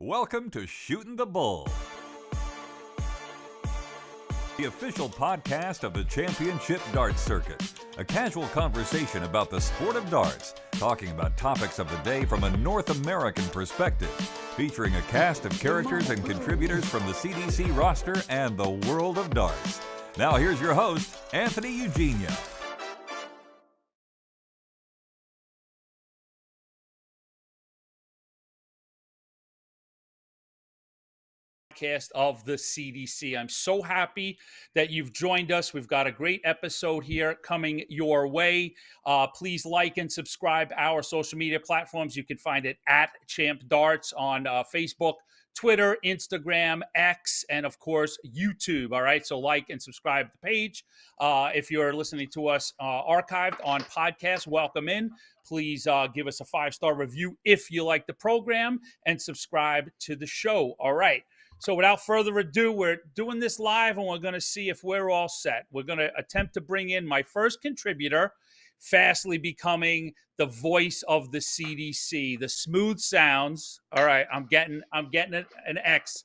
Welcome to Shootin' the Bull, the official podcast of the championship darts circuit. A casual conversation about the sport of darts, talking about topics of the day from a North American perspective, featuring a cast of characters and contributors from the CDC roster and the world of darts. Now here's your host, Anthony Eugenia. Of the CDC. I'm so happy that you've joined us. We've got a great episode here coming your way. Please like and subscribe our social media platforms. You can find it at Champ Darts on Facebook, Twitter, Instagram, X, and of course, YouTube. All right. So like and subscribe to the page. If you're listening to us archived on podcast, welcome in. Please give us a 5-star review if you like the program and subscribe to the show. All right. So without further ado, we're doing this live and we're going to see if we're all set. We're going to attempt to bring in my first contributor, fastly becoming the voice of the CDC, the smooth sounds. All right, I'm getting an X.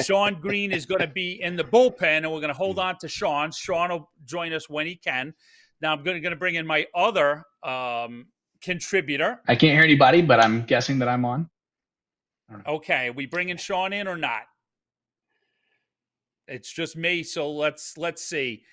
Sean Green is going to be in the bullpen, and we're going to hold on to Sean. Sean will join us when he can. Now I'm going to bring in my other contributor. I can't hear anybody, but I'm guessing that I'm on. Okay, we bringing Sean in or not? It's just me, so let's see.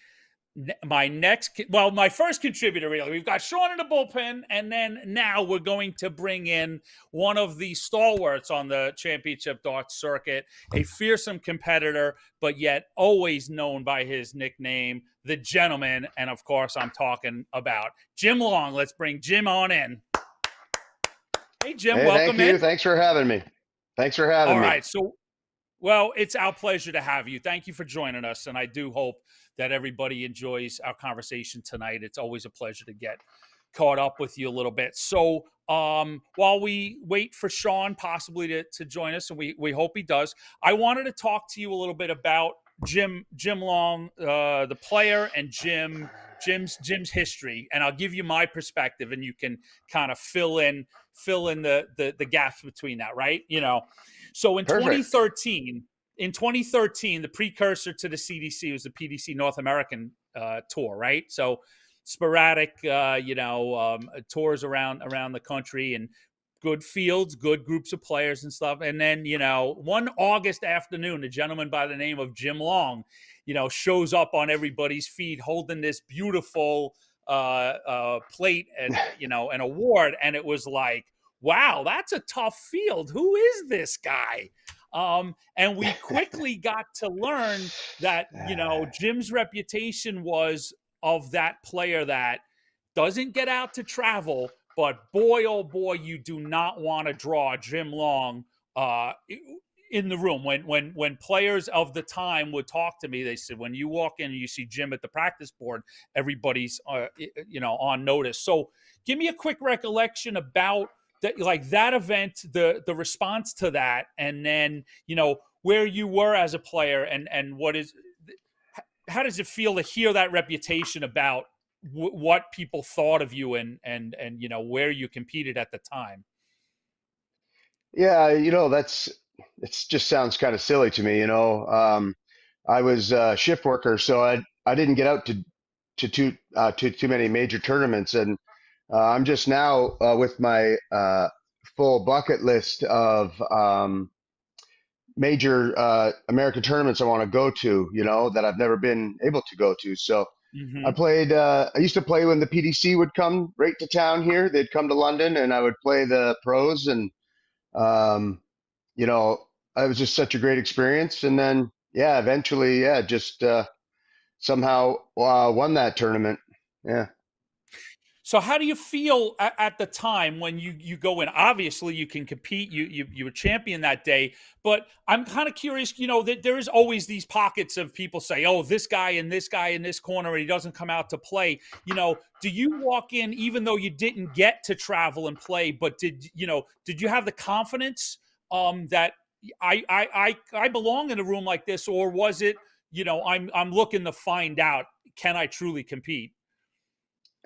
My first contributor, really. We've got Sean in the bullpen, and then now we're going to bring in one of the stalwarts on the championship darts circuit, a fearsome competitor, but yet always known by his nickname, the Gentleman. And of course, I'm talking about Jim Long. Let's bring Jim on in. Hey, Jim, welcome in. Thank you. Thanks for having me. All right, so. Well, it's our pleasure to have you. Thank you for joining us, and I do hope that everybody enjoys our conversation tonight. It's always a pleasure to get caught up with you a little bit. So while we wait for Sean possibly to join us, and we hope he does, I wanted to talk to you a little bit about Jim Long, the player, and Jim's history, and I'll give you my perspective, and you can kind of fill in the gaps between that, right? So in 2013, the precursor to the CDC was the PDC North American tour, right? So sporadic, tours around the country and good fields, good groups of players and stuff. And then, one August afternoon, a gentleman by the name of Jim Long, shows up on everybody's feed holding this beautiful plate and, an award. And it was like, wow, that's a tough field. Who is this guy? And we quickly got to learn that, Jim's reputation was of that player that doesn't get out to travel, but boy, oh boy, you do not want to draw Jim Long in the room. When players of the time would talk to me, they said, when you walk in and you see Jim at the practice board, everybody's, on notice. So give me a quick recollection about that event, the response to that, and then, where you were as a player and how does it feel to hear that reputation about what people thought of you and where you competed at the time? Yeah, it just sounds kind of silly to me. I was a shift worker, so I didn't get out to too many major tournaments, and I'm just now with my full bucket list of major American tournaments I want to go to, that I've never been able to go to. So I used to play when the PDC would come right to town here. They'd come to London and I would play the pros, and it was just such a great experience. And then, eventually, just somehow won that tournament. Yeah. So how do you feel at the time when you go in? Obviously, you can compete. You were champion that day. But I'm kind of curious, that there is always these pockets of people say, oh, this guy in this corner, and he doesn't come out to play. Do you walk in even though you didn't get to travel and play? But did you have the confidence that I belong in a room like this, or was it, I'm looking to find out, can I truly compete?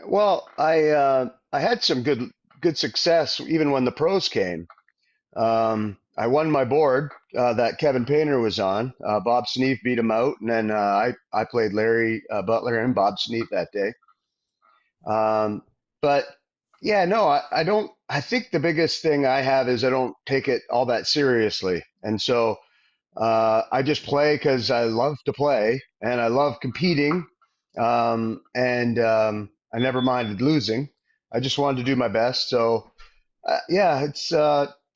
Well, I had some good success even when the pros came. I won my board that Kevin Painter was on. Bob Sneef beat him out, and then I played Larry Butler and Bob Sneef that day. But yeah, no, I don't. I think the biggest thing I have is I don't take it all that seriously, and so I just play because I love to play and I love competing, and I never minded losing. I just wanted to do my best. So yeah, it's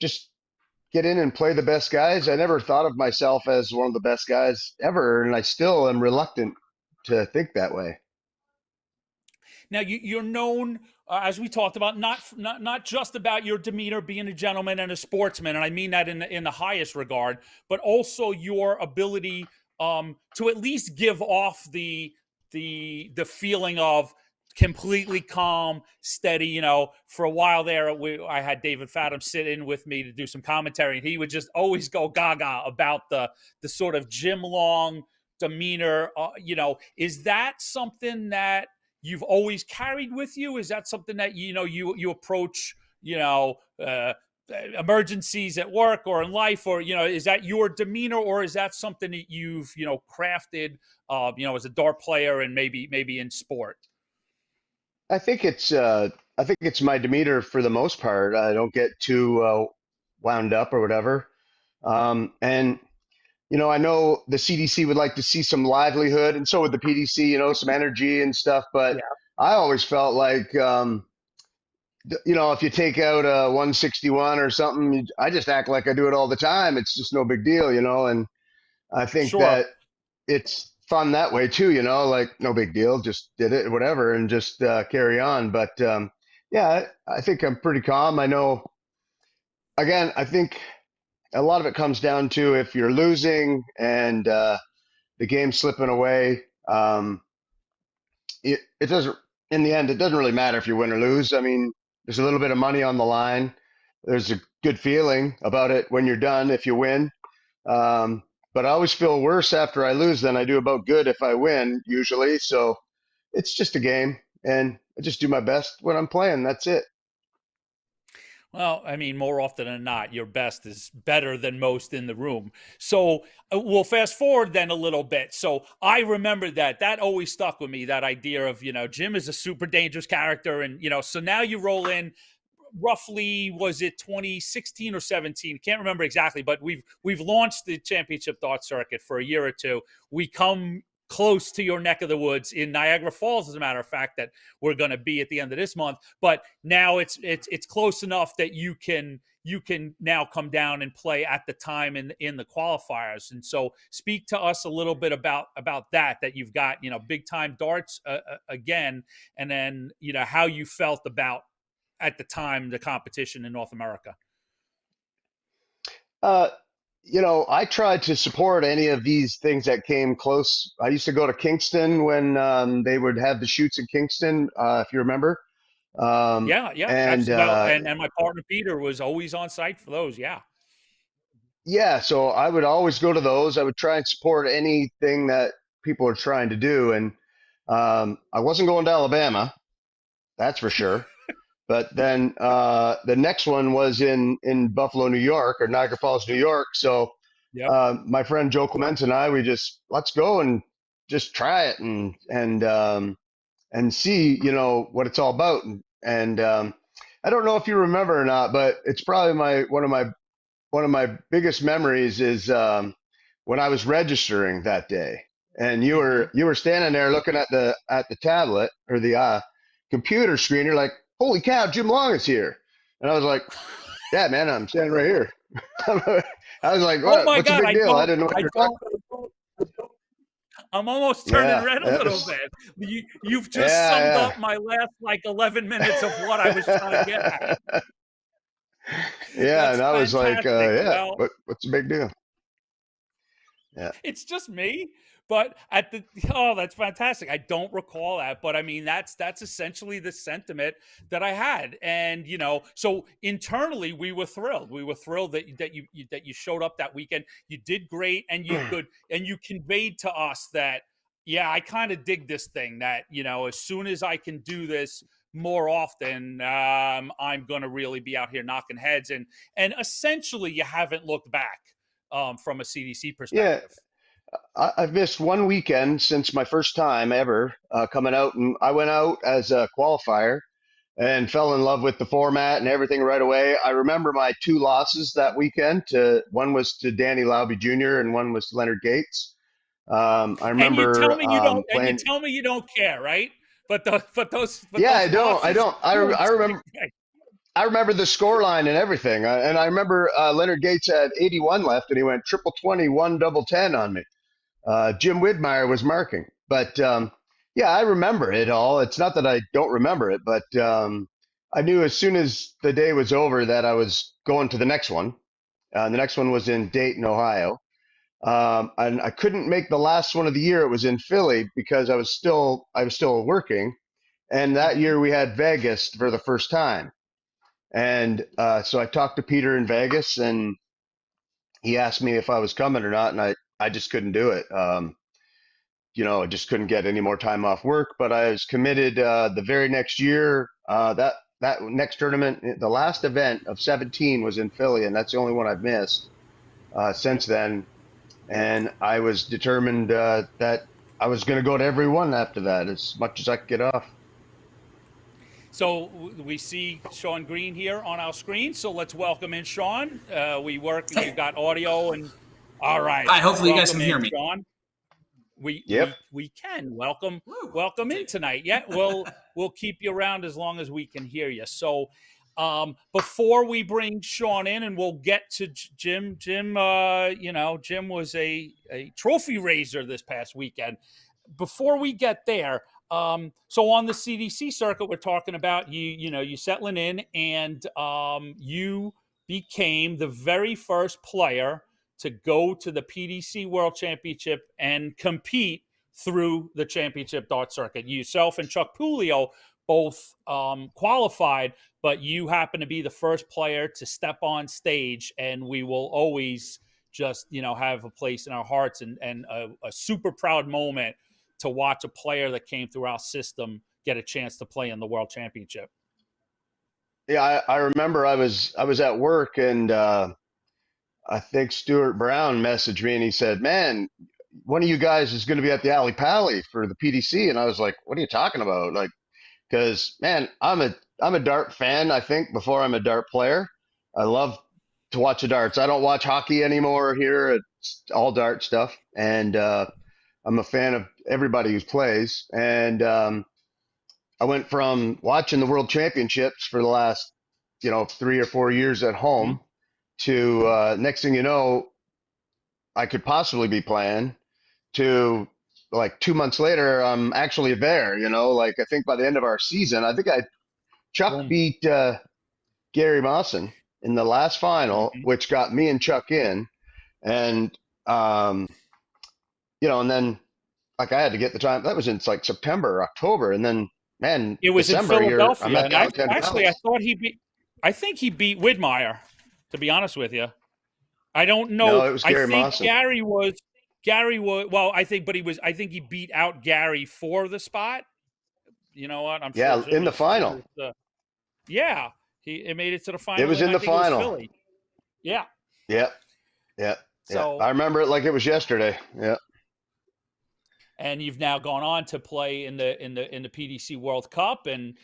just get in and play the best guys. I never thought of myself as one of the best guys ever, and I still am reluctant to think that way. Now you're known, as we talked about, not just about your demeanor, being a gentleman and a sportsman, and I mean that in the highest regard, but also your ability to at least give off the feeling of completely calm, steady. You know, for a while there, I had David Fathom sit in with me to do some commentary, and he would just always go gaga about the sort of Jim Long demeanor. You know, is that something that you've always carried with you? Is that something that you approach, emergencies at work or in life, or is that your demeanor, or is that something that you've crafted as a dart player and maybe in sport? I think it's my demeanor for the most part. I don't get too wound up or whatever. And I know the CDC would like to see some livelihood, and so would the PDC. Some energy and stuff. But Yeah, I always felt like, if you take out a 161 or something, I just act like I do it all the time. It's just no big deal. And I think sure. that it's fun that way too, like no big deal, just did it, whatever, and just carry on. But yeah, I think I'm pretty calm. I know, again, I think a lot of it comes down to if you're losing and the game's slipping away, it doesn't, in the end, it doesn't really matter if you win or lose. I mean, there's a little bit of money on the line. There's a good feeling about it when you're done if you win. Um, but I always feel worse after I lose than I do about good if I win, usually. So it's just a game, and I just do my best when I'm playing. That's it. Well, I mean, more often than not, your best is better than most in the room. So we'll fast forward then a little bit. So I remember that always stuck with me, that idea of, Jim is a super dangerous character. And, so now you roll in roughly, was it 2016 or 17? Can't remember exactly, but we've launched the championship dart circuit for a year or two. We come close to your neck of the woods in Niagara Falls, as a matter of fact, that we're going to be at the end of this month. But now it's close enough that you can now come down and play at the time in the qualifiers. And so speak to us a little bit about that you've got, big time darts again, and then, how you felt about at the time the competition in North America. Uh, I tried to support any of these things that came close. I used to go to Kingston when they would have the shoots in Kingston, if you remember. Yeah, And absolutely. Well, and my partner Peter was always on site for those. Yeah. yeah, so I would always go to those. I would try and support anything that people are trying to do. And I wasn't going to Alabama, that's for sure. But then the next one was in Buffalo, New York, or Niagara Falls, New York. So Yep. my friend Joe Clements and I, we just let's go and just try it and see, what it's all about. And I don't know if you remember or not, but it's probably one of my biggest memories is when I was registering that day, and you Mm-hmm. were standing there looking at the tablet or the computer screen. You're like, "Holy cow, Jim Long is here!" And I was like, "Yeah, man, I'm standing right here." I was like, Oh my What's the God, big deal?" I didn't know what I you're don't, talking I'm almost about. turning Yeah, red a that little was, bit. You've just summed yeah, up my last 11 minutes of what I was trying to get at. yeah, yeah. That's And I was like, fantastic. "Yeah, Well, what's the big deal?" Yeah. it's just me. But that's fantastic. I don't recall that, but I mean that's essentially the sentiment that I had, and so internally we were thrilled. We were thrilled that you showed up that weekend. You did great, and you conveyed to us that, yeah, I kind of dig this thing. That as soon as I can do this more often, I'm going to really be out here knocking heads. And essentially, you haven't looked back from a CDC perspective. Yeah, I've missed one weekend since my first time ever coming out, and I went out as a qualifier and fell in love with the format and everything right away. I remember my two losses that weekend. One was to Danny Lauby Jr. and one was to Leonard Gates. I remember and you tell me you don't, playing. and you tell me you don't care, right? But those. I don't. I remember the score line and everything. And I remember Leonard Gates had 81 left, and he went triple 20, 1 double 10 on me. Jim Widmeyer was marking, but yeah, I remember it all. It's not that I don't remember it, but I knew as soon as the day was over that I was going to the next one. The next one was in Dayton, Ohio. And I couldn't make the last one of the year. It was in Philly because I was still working. And that year we had Vegas for the first time. And so I talked to Peter in Vegas, and he asked me if I was coming or not, and I just couldn't do it. I just couldn't get any more time off work, but I was committed the very next year. That next tournament, the last event of 17 was in Philly, and that's the only one I've missed since then. And I was determined that I was going to go to every one after that, as much as I could get off. So we see Sean Green here on our screen. So let's welcome in Sean. We've got audio and all right. Hi, hopefully you guys can hear me. Sean. We can. Welcome in tonight. Yeah, we'll keep you around as long as we can hear you. So before we bring Sean in, and we'll get to Jim. Jim was a trophy raiser this past weekend. Before we get there, so on the CDC circuit, we're talking about you settling in, and you became the very first player to go to the PDC World Championship and compete through the championship dart circuit. Yourself and Chuck Pulio both qualified, but you happen to be the first player to step on stage, and we will always just have a place in our hearts and a super proud moment to watch a player that came through our system get a chance to play in the World Championship. Yeah, I remember I was at work, and I think Stuart Brown messaged me, and he said, "Man, one of you guys is going to be at the Alley Pally for the PDC." And I was like, "What are you talking about?" Like, because man, I'm a dart fan. I think before I'm a dart player, I love to watch the darts. I don't watch hockey anymore here. It's all dart stuff, and I'm a fan of everybody who plays. And I went from watching the World Championships for the last 3 or 4 years at home to next thing you know, I could possibly be playing, to like 2 months later, I'm actually there. Like I think by the end of our season, I think Chuck beat Gary Mawson in the last final, which got me and Chuck in, and and then like I had to get the time. That was in like September, October, and then man, it was December, in Philadelphia. I'm at actually, I think he beat Widmeyer. To be honest with you, I don't know. No, it was Gary Mawson. Gary was. Well, I think he beat out Gary for the spot. You know what? I'm sure in the final. He made it to the final. It was in the final. It was Philly. Yeah. Yeah. So I remember it like it was yesterday. Yeah. And you've now gone on to play in the PDC World Cup, and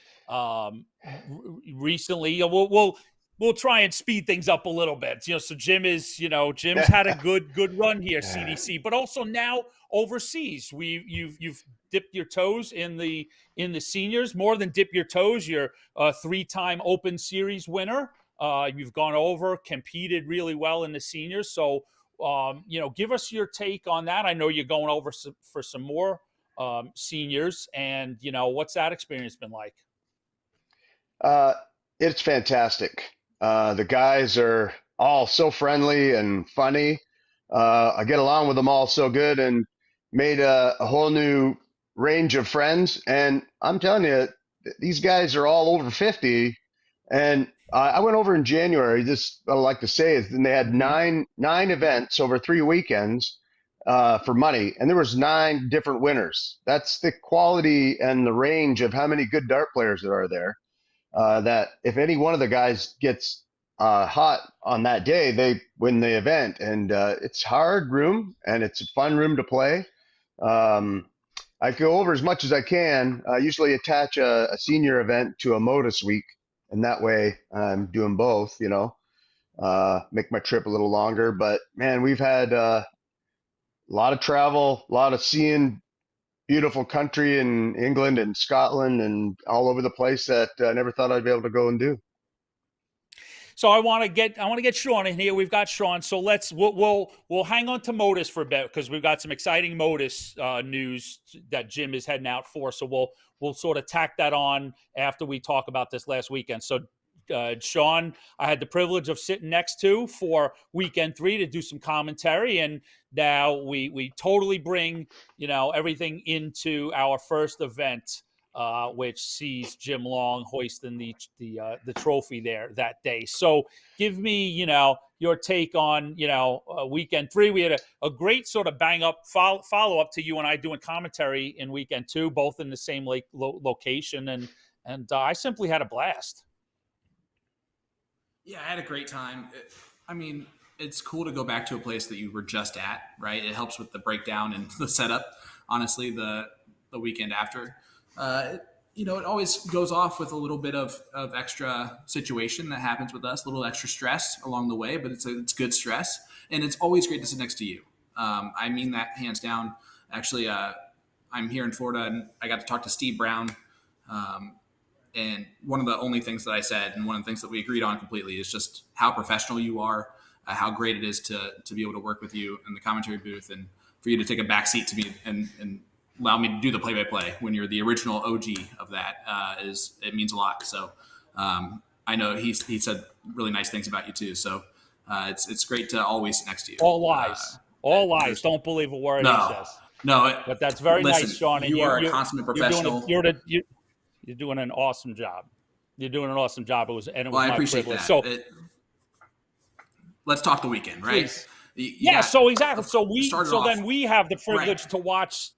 recently we'll try and speed things up a little bit. So Jim's had a good run here, CDC, but also now overseas. You've dipped your toes in the seniors. More than dip your toes, you're a 3-time Open Series winner. You've gone over, competed really well in the seniors. So give us your take on that. I know you're going over for some more seniors, and what's that experience been like? It's fantastic. The guys are all so friendly and funny. I get along with them all so good, and made a whole new range of friends. And I'm telling you, these guys are all over 50. And I went over in January. This, what I like to say is, then they had nine events over 3 weekends. for money, and there was 9 different winners. That's the quality and the range of how many good dart players there are there. That if any one of the guys gets hot on that day, they win the event. And it's hard room, and it's a fun room to play. I go over as much as I can. I usually attach a senior event to a Modus week, and that way I'm doing both, make my trip a little longer. But man, we've had a lot of travel, a lot of seeing beautiful country in England and Scotland and all over the place that I never thought I'd be able to go and do. So I want to get Sean in here. We've got Sean. So we'll hang on to Modus for a bit because we've got some exciting Modus news that Jim is heading out for. So we'll sort of tack that on after we talk about this last weekend. So Sean, I had the privilege of sitting next to for weekend 3 to do some commentary, and now we totally bring everything into our first event, which sees Jim Long hoisting the trophy there that day. So give me your take on weekend 3. We had a great sort of bang up follow up to you and I doing commentary in weekend 2, both in the same location, and I simply had a blast. Yeah, I had a great time. It's cool to go back to a place that you were just at, right? It helps with the breakdown and the setup. Honestly, the weekend after, it always goes off with a little bit of extra situation that happens with us, a little extra stress along the way, but it's good stress, and it's always great to sit next to you. I mean that hands down. Actually, I'm here in Florida, and I got to talk to Steve Brown. And one of the only things that I said, and one of the things that we agreed on completely, is just how professional you are, how great it is to be able to work with you in the commentary booth, and for you to take a back seat to me and allow me to do the play-by-play when you're the original OG of that. It means a lot. So I know he said really nice things about you too. So it's great to always sit next to you. All lies. All lies. Don't believe a word he says. No, but that's very nice, Sean. And you are a consummate professional. You're doing an awesome job. You're doing an awesome job. It was I my appreciate privilege. that. So let's talk the weekend, right? Please. Yeah. So exactly. So then we have the privilege to watch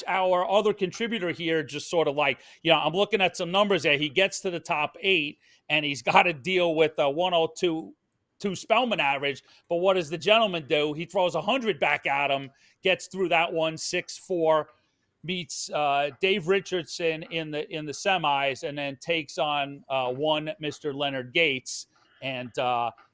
our other contributor here. Just sort of like, I'm looking at some numbers there. He gets to the top 8, and he's got to deal with a 102 Spellman average. But what does the gentleman do? He throws 100 back at him, gets through that one 6-4. Meets Dave Richardson in the semis, and then takes on one Mr. Leonard Gates, and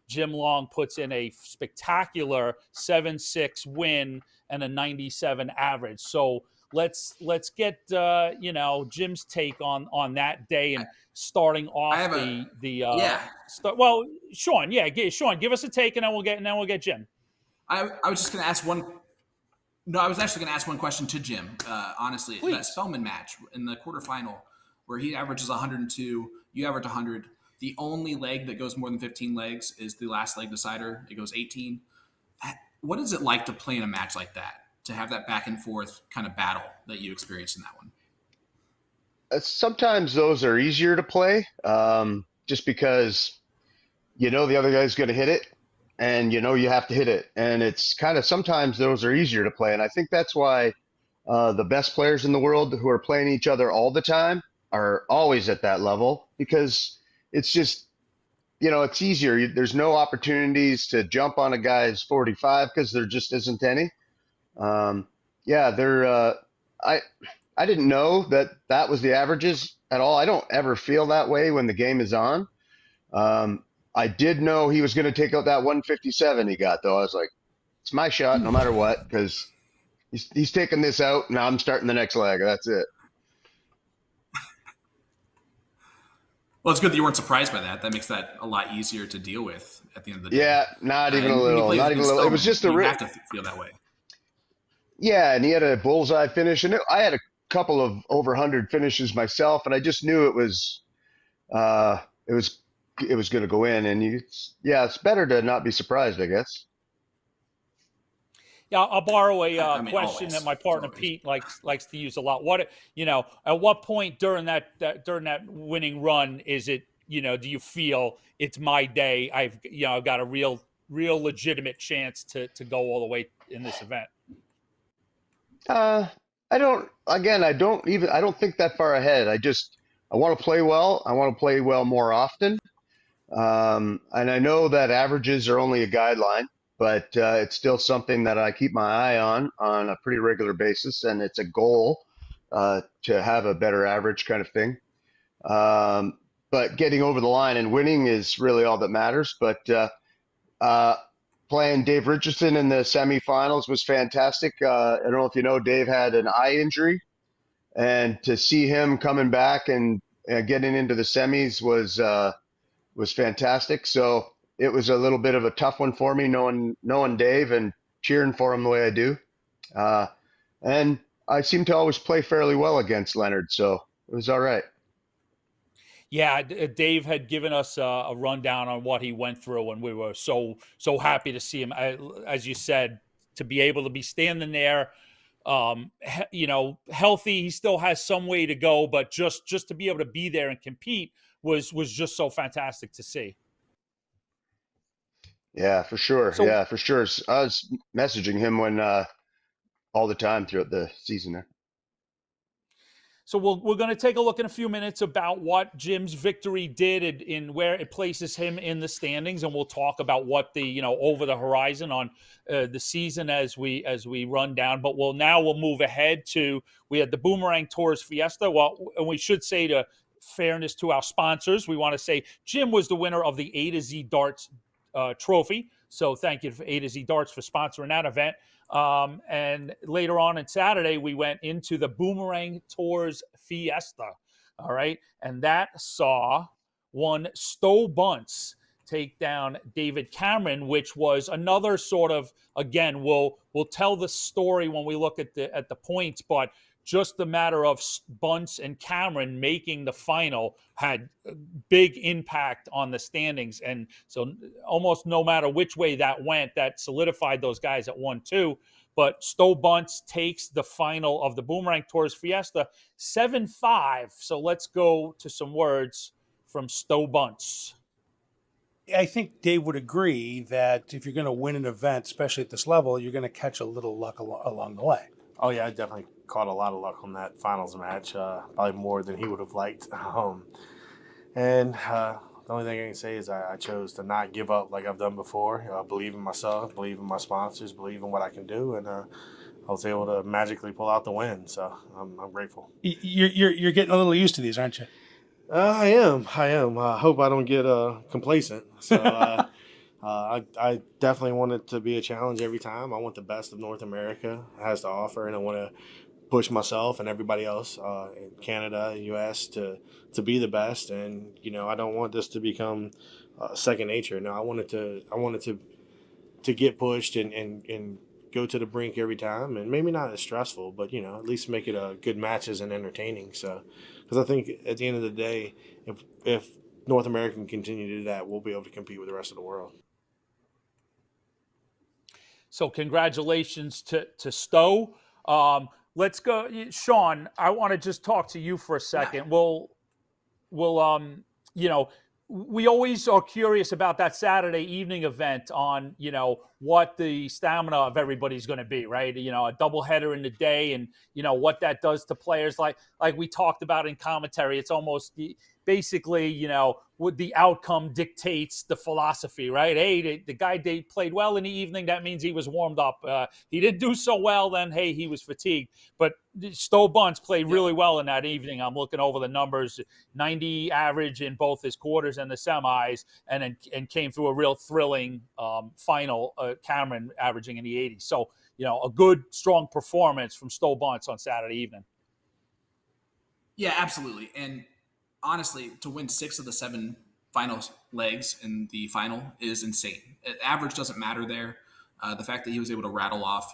Jim Long puts in a spectacular 7-6 win and a 97 average. So let's get Jim's take on that day and starting off Well, Sean, Sean, give us a take, and then we'll get Jim. I was just going to ask one. No, I was actually going to ask one question to Jim. Honestly, Please. That Spellman match in the quarterfinal where he averages 102, you average 100. The only leg that goes more than 15 legs is the last leg decider. It goes 18. What is it like to play in a match like that, to have that back and forth kind of battle that you experienced in that one? Sometimes those are easier to play, just because the other guy's going to hit it. And you have to hit it, and it's kind of sometimes those are easier to play, and I think that's why the best players in the world who are playing each other all the time are always at that level, because it's just it's easier. There's no opportunities to jump on a guy's 45 because there just isn't any. I didn't know that was the averages at all. I don't ever feel that way when the game is on. I did know he was going to take out that 157 he got, though. I was like, it's my shot no matter what, because he's taking this out. Now I'm starting the next leg. That's it. Well, it's good that you weren't surprised by that. That makes that a lot easier to deal with at the end of the day. Yeah, not even a little. It was just you have to feel that way. Yeah, and he had a bullseye finish, and I had a couple of over 100 finishes myself, and I just knew it was going to go in, and it's better to not be surprised, I guess. Yeah, I'll borrow a question always. that my partner Pete likes to use a lot. At what point during that winning run is it? Do you feel it's my day? I've got a real legitimate chance to go all the way in this event. I don't. Again, I don't think that far ahead. I want to play well. I want to play well more often. And I know that averages are only a guideline, but it's still something that I keep my eye on a pretty regular basis, and it's a goal to have a better average kind of thing. But getting over the line and winning is really all that matters. But uh, playing Dave Richardson in the semifinals was fantastic. I don't know if you know, Dave had an eye injury, and to see him coming back and getting into the semis was fantastic. So it was a little bit of a tough one for me, knowing Dave and cheering for him the way I do. Uh, and I seem to always play fairly well against Leonard, so it was all right. Yeah, Dave had given us a rundown on what he went through, and we were so happy to see him. As you said, to be able to be standing there, healthy. He still has some way to go, but just to be able to be there and compete was just so fantastic to see. Yeah, for sure. So, Yeah, for sure. I was messaging him when all the time throughout the season there. So we're going to take a look in a few minutes about what Jim's victory did in where it places him in the standings, and we'll talk about what the over the horizon on the season as we run down. But we'll move ahead to, we had the Boomerang Tours Fiesta. Well, and we should say, to fairness to our sponsors, we want to say Jim was the winner of the A to Z Darts trophy. So thank you for A to Z Darts for sponsoring that event. And later on Saturday, we went into the Boomerang Tours Fiesta. All right. And that saw one Stowe Buntz take down David Cameron, which was another sort of, again, we'll tell the story when we look at the points, but just the matter of Buntz and Cameron making the final had a big impact on the standings. And so almost no matter which way that went, that solidified those guys at 1-2. But Stowe Buntz takes the final of the Boomerang Tours Fiesta 7-5. So let's go to some words from Stowe Buntz. I think Dave would agree that if you're going to win an event, especially at this level, you're going to catch a little luck along the way. Oh, yeah, I definitely caught a lot of luck on that finals match, probably more than he would have liked. And the only thing I can say is I chose to not give up like I've done before. Believe in myself, believe in my sponsors, believe in what I can do, and I was able to magically pull out the win. So I'm grateful. You're getting a little used to these, aren't you? I am. I hope I don't get complacent. So I definitely want it to be a challenge every time. I want the best of North America has to offer, and I want to push myself and everybody else in Canada and U.S. to be the best. And I don't want this to become second nature. No, I wanted to get pushed and go to the brink every time, and maybe not as stressful, but at least make it good matches and entertaining. So, because I think at the end of the day, if North America can continue to do that, we'll be able to compete with the rest of the world. So congratulations to Stowe. Let's go, Sean. I want to just talk to you for a second. We'll we always are curious about that Saturday evening event on, what the stamina of everybody's going to be, right? A doubleheader in the day, and, what that does to players. Like we talked about in commentary, it's almost basically, what the outcome dictates the philosophy, right? Hey, the guy played well in the evening. That means he was warmed up. He didn't do so well, then, hey, he was fatigued. But Stowe Buntz played really well in that evening. I'm looking over the numbers, 90 average in both his quarters and the semis, and came through a real thrilling final, Cameron averaging in the 80s. So, a good, strong performance from Stowe Buntz on Saturday evening. Yeah, absolutely. And honestly, to win 6 of the 7 final legs in the final is insane. Average doesn't matter there. The fact that he was able to rattle off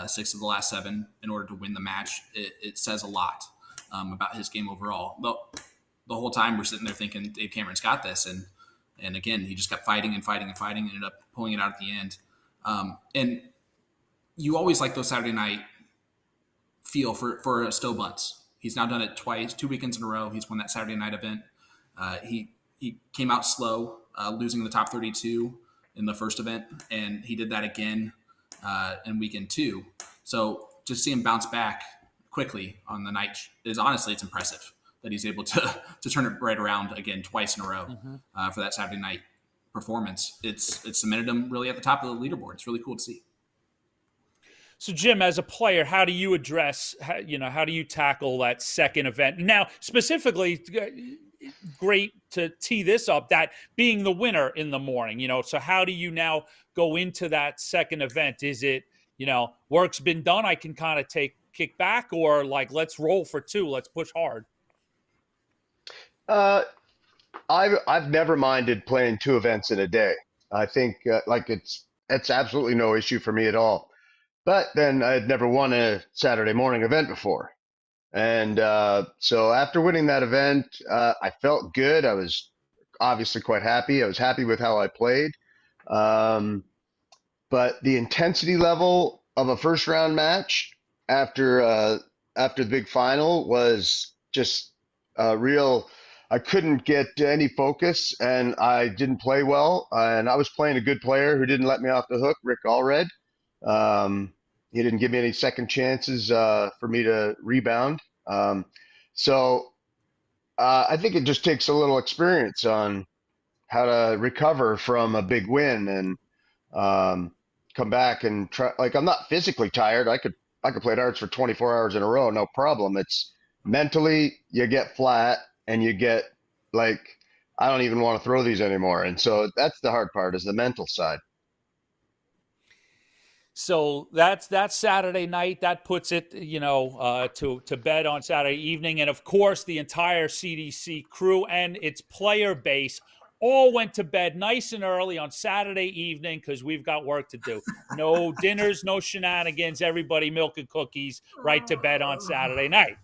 6 of the last 7 in order to win the match, it says a lot about his game overall. The whole time we're sitting there thinking Dave Cameron's got this, and again, he just kept fighting, ended up pulling it out at the end. And you always like those Saturday night feel for Stowe Buntz. He's now done it twice, 2 weekends in a row. He's won that Saturday night event. He came out slow, losing the top 32 in the first event, and he did that again in weekend 2. So to see him bounce back quickly on the night is honestly, it's impressive that he's able to turn it right around again twice in a row for that Saturday night performance. It's cemented him really at the top of the leaderboard. It's really cool to see. So, Jim, as a player, how do you address, how do you tackle that second event? Now, specifically, great to tee this up, that being the winner in the morning, so how do you now go into that second event? Is it, work's been done, I can kind of kick back, or like, let's roll for two, let's push hard? I've never minded playing two events in a day. I think it's absolutely no issue for me at all. But then I'd never won a Saturday morning event before. And so after winning that event, I felt good. I was obviously quite happy. I was happy with how I played. But the intensity level of a first round match after the big final was just real. I couldn't get any focus, and I didn't play well. And I was playing a good player who didn't let me off the hook, Rick Allred. He didn't give me any second chances for me to rebound. So I think it just takes a little experience on how to recover from a big win and come back and try. Like, I'm not physically tired. I could play darts for 24 hours in a row, no problem. It's mentally you get flat and you get like, I don't even want to throw these anymore. And so that's the hard part, is the mental side. So that's Saturday night. That puts it, to bed on Saturday evening. And, of course, the entire CDC crew and its player base all went to bed nice and early on Saturday evening because we've got work to do. No dinners, no shenanigans. Everybody milk and cookies right to bed on Saturday night.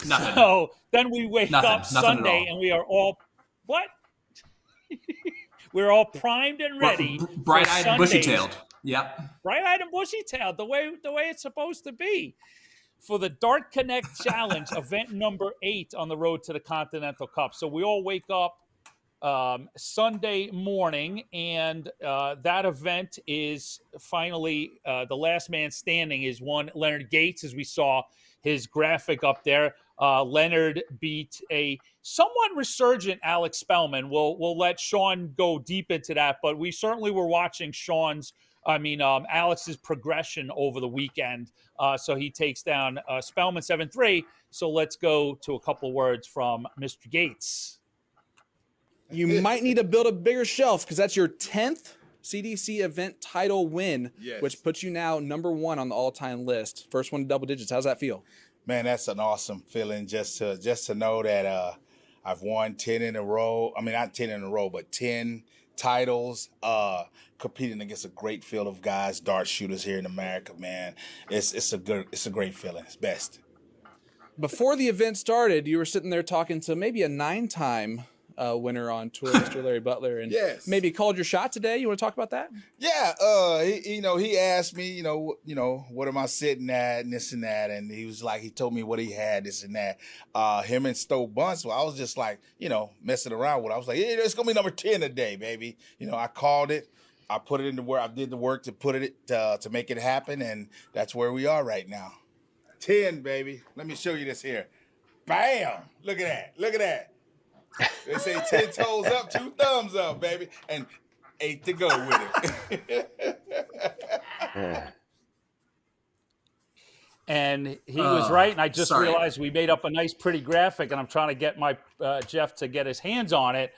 Nothing. So then we wake up Nothing Sunday and we are all – what? We're all primed and ready. Bright-eyed and bushy-tailed. Yep. Bright-eyed and bushy-tailed, the way it's supposed to be. For the Dart Connect Challenge, event number 8 on the road to the Continental Cup. So we all wake up Sunday morning, and that event is finally the last man standing is one Leonard Gates, as we saw his graphic up there. Leonard beat a somewhat resurgent Alex Spellman. We'll let Sean go deep into that, but we certainly were watching Alex's progression over the weekend. So he takes down Spellman 7-3. So let's go to a couple of words from Mr. Gates. You might need to build a bigger shelf because that's your 10th CDC event title win, which puts you now number 1 on the all-time list. First one to double digits. How's that feel? Man, that's an awesome feeling just to know that I've won 10 in a row. I mean, not 10 in a row, but 10 titles, competing against a great field of guys, dart shooters here in America, man. It's a great feeling. It's best. Before the event started, you were sitting there talking to maybe a 9-time winner on tour, Mr. Larry Butler, and maybe called your shot today. You want to talk about that? Yeah, he asked me, what am I sitting at and this and that, and he told me what he had, this and that. Him and Stowe Buntz. Well, I was just like, messing around with it. I was like, yeah, it's gonna be number 10 today, baby. I called it. I put it into work. I did the work to put it to make it happen, and that's where we are right now. 10, baby. Let me show you this here. Bam! Look at that. Look at that. They say 10 toes up, 2 thumbs up, baby, and 8 to go with it. And he was right, and I just realized we made up a nice, pretty graphic, and I'm trying to get my Jeff to get his hands on it.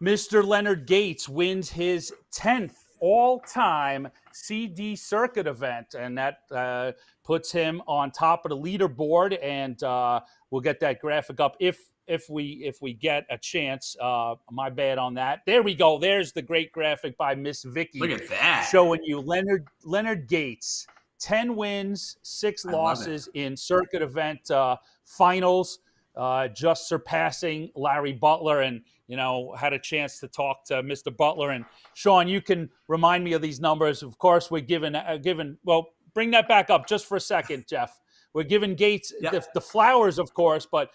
Mr. Leonard Gates wins his 10th all-time CD circuit event, and that puts him on top of the leaderboard, and we'll get that graphic up if we get a chance. My bad on that. There we go. There's the great graphic by Miss Vicky. Look at that. Showing you Leonard Gates, 10 wins, 6 losses in circuit event finals, just surpassing Larry Butler, and had a chance to talk to Mr. Butler. And Sean, you can remind me of these numbers. Of course, we're given well, bring that back up just for a second, Jeff. We're giving Gates the flowers, of course, but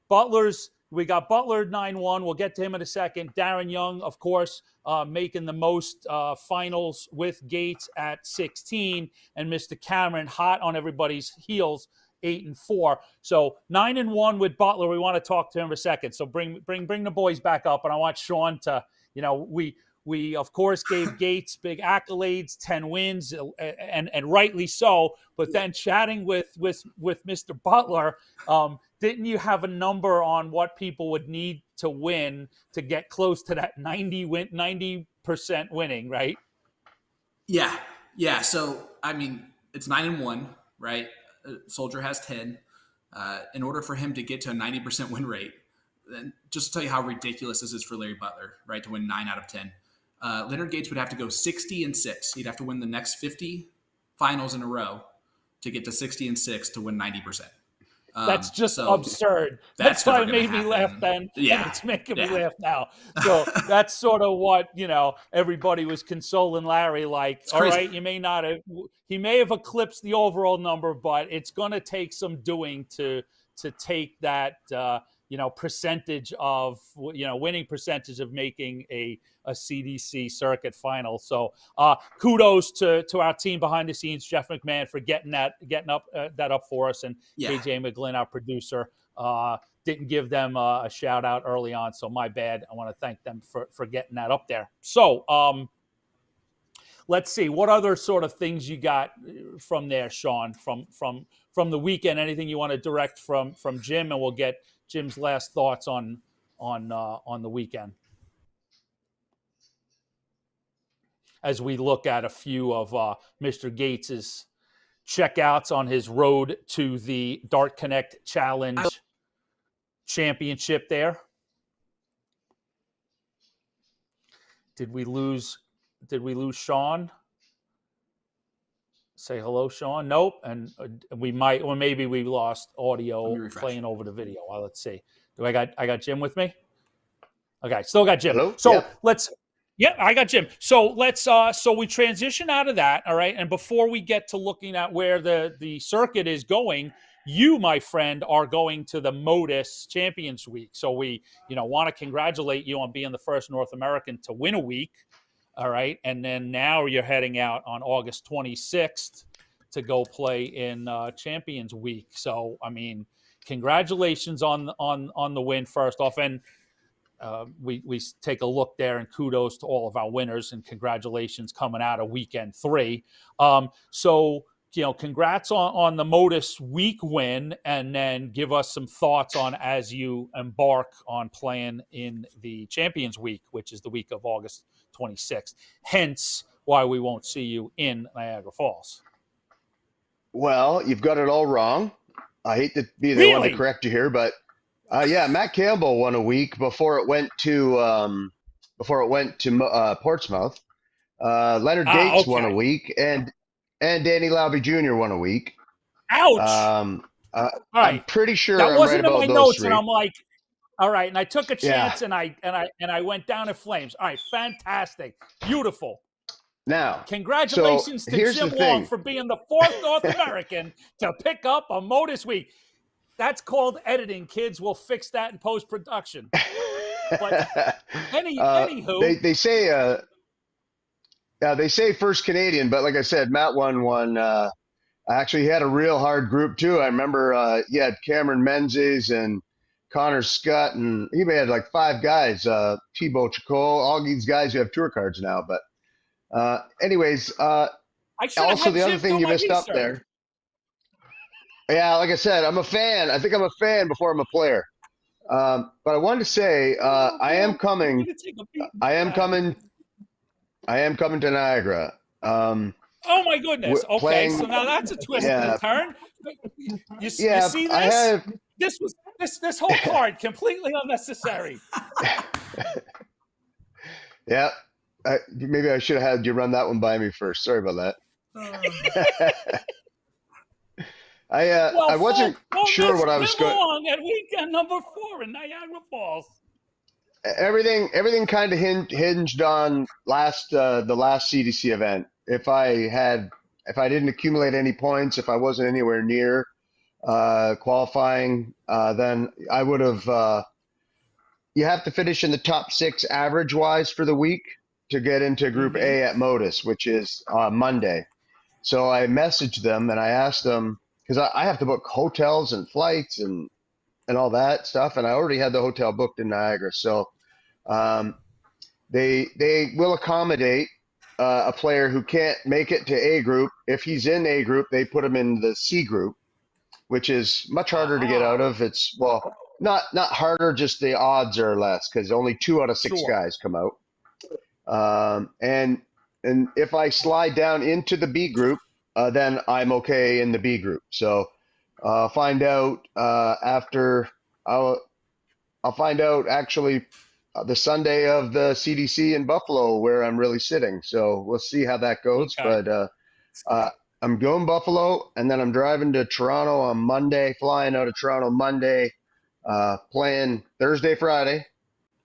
Butler's we got Butler 9-1. We'll get to him in a second. Darren Young, of course, making the most finals with Gates at 16, and Mr. Cameron hot on everybody's heels, 8-4. So 9-1 with Butler. We want to talk to him for a second. So bring the boys back up, and I want Sean to, we of course gave Gates big accolades, 10 wins, and rightly so. But then chatting with Mr. Butler, didn't you have a number on what people would need to win to get close to that 90% winning, right? Yeah. So I mean, it's 9-1, right? Soldier has 10. In order for him to get to a 90% win rate, then just to tell you how ridiculous this is for Larry Butler, right? To win 9 out of 10. Leonard Gates would have to go 60-6. He'd have to win the next 50 finals in a row to get to 60-6 to win 90%. That's just absurd. That's why it made me laugh then. Yeah. It's making me laugh now. So that's sort of what, everybody was consoling Larry, like, all right, he may have eclipsed the overall number, but it's going to take some doing to take that, percentage of, winning percentage of making a CDC circuit final. So kudos to our team behind the scenes, Jeff McMahon, for getting that up for us, and KJ McGlynn, our producer, didn't give them a shout out early on. So my bad. I want to thank them for getting that up there. So let's see, what other sort of things you got from there, Sean, from the weekend? Anything you want to direct from Jim, and we'll get Jim's last thoughts on the weekend as we look at a few of Mr. Gates's checkouts on his road to the Dart Connect Challenge Championship there. Did we lose Sean? Say hello, Sean. Nope. And we might, or maybe we lost audio playing over the video. Well, let's see. I got Jim with me? Okay, still got Jim. Hello? So I got Jim. So let's so we transition out of that, all right? And before we get to looking at where the circuit is going, you, my friend, are going to the Modus Champions Week. So we, want to congratulate you on being the first North American to win a week. All right. And then now you're heading out on August 26th to go play in Champions Week. So, I mean, congratulations on the win first off. And we take a look there, and kudos to all of our winners, and congratulations coming out of weekend 3. So, congrats on the Modus Week win, and then give us some thoughts on as you embark on playing in the Champions Week, which is the week of August 26th. Hence why we won't see you in Niagara Falls. Well, you've got it all wrong. I hate to be the one to correct you here, but Matt Campbell won a week before it went to Portsmouth. Leonard Gates won a week, and Danny Lauby Jr. won a week. Ouch! I'm pretty sure that I'm wasn't right about in my those notes, three. and I'm like, all right, and I took a chance, and I went down in flames. All right, fantastic, beautiful. Now, congratulations to Jim Long for being the 4th North American to pick up a Modus Week. That's called editing, kids. We'll fix that in post-production. But anywho, they say first Canadian, but like I said, Matt won one. Actually, he had a real hard group too. I remember he had Cameron Menzies and Connor Scott, and he had like 5 guys. Thibaut Chacol, all these guys who have tour cards now. But anyways, also the other thing you missed up there. Yeah, like I said, I'm a fan. I think I'm a fan before I'm a player. But I wanted to say I am coming to Niagara. Oh my goodness! Okay, so now that's a twist and a turn. You see this? This whole card completely unnecessary. Yeah, maybe I should have had you run that one by me first. Sorry about that. I wasn't sure what I was going. At weekend number 4 in Niagara Falls. Everything kind of hinged on the last CDC event. If I didn't accumulate any points, if I wasn't anywhere near qualifying, then I would have you have to finish in the top 6 average wise for the week to get into Group A at Modus, which is Monday. So I messaged them and I asked them, because I have to book hotels and flights and all that stuff, and I already had the hotel booked in Niagara. So they will accommodate a player who can't make it to A group. If he's in A group, they put him in the C group, which is much harder to get out of. It's not harder, just the odds are less because only 2 out of 6 guys come out. And if I slide down into the B group, then I'm okay in the B group. So I'll find out after. I'll find out actually the Sunday of the CDC in Buffalo where I'm really sitting. So we'll see how that goes. Okay. But I'm going Buffalo, and then I'm driving to Toronto on Monday, flying out of Toronto Monday, playing Thursday, Friday,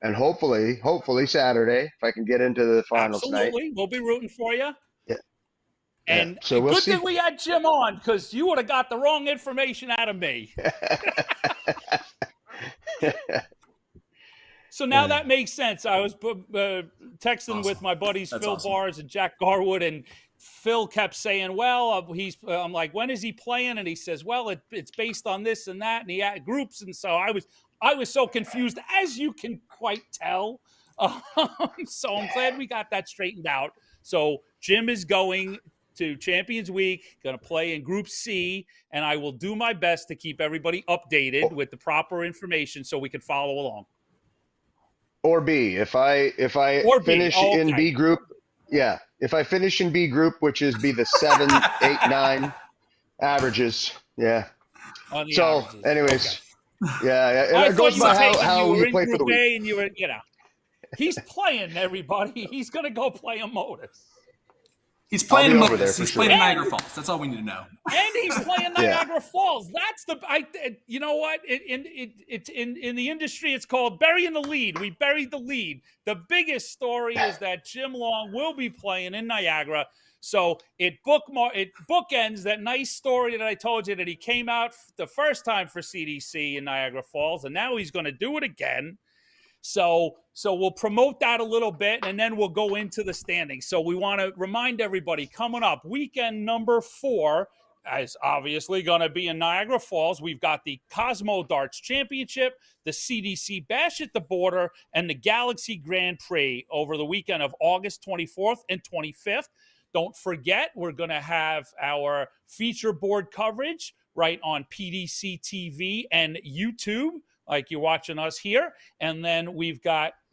and hopefully Saturday if I can get into the finals tonight. Absolutely. We'll be rooting for you. Yeah. And so we'll good see. thing we had Jim on, because you would have got the wrong information out of me. So now that makes sense. I was texting with my buddies Phil Bars and Jack Garwood, and Phil kept saying, well, I'm like, when is he playing? And he says, well, it's based on this and that, and he had groups. And so I was so confused, as you can quite tell. So I'm glad we got that straightened out. So Jim is going to Champions Week, going to play in Group C, and I will do my best to keep everybody updated with the proper information so we can follow along. Or B. If I finish in B group, if I finish in B group, which is be the 7, 8, 9 averages, So, averages. Anyways, it goes by how you play for the week. And you were, he's playing, everybody. He's going to go play a Modus. He's playing Modus. He's playing Niagara Falls. That's all we need to know. And he's playing Niagara Falls. That's you know what? In the industry, it's called burying the lead. We buried the lead. The biggest story is that Jim Long will be playing in Niagara. So it bookends that nice story that I told you, that he came out the first time for CDC in Niagara Falls, and now he's going to do it again. So we'll promote that a little bit, and then we'll go into the standings. So we want to remind everybody, coming up, weekend number 4 is obviously going to be in Niagara Falls. We've got the Cosmo Darts Championship, the CDC Bash at the Border, and the Galaxy Grand Prix over the weekend of August 24th and 25th. Don't forget, we're going to have our feature board coverage right on PDC TV and YouTube, like you're watching us here. And then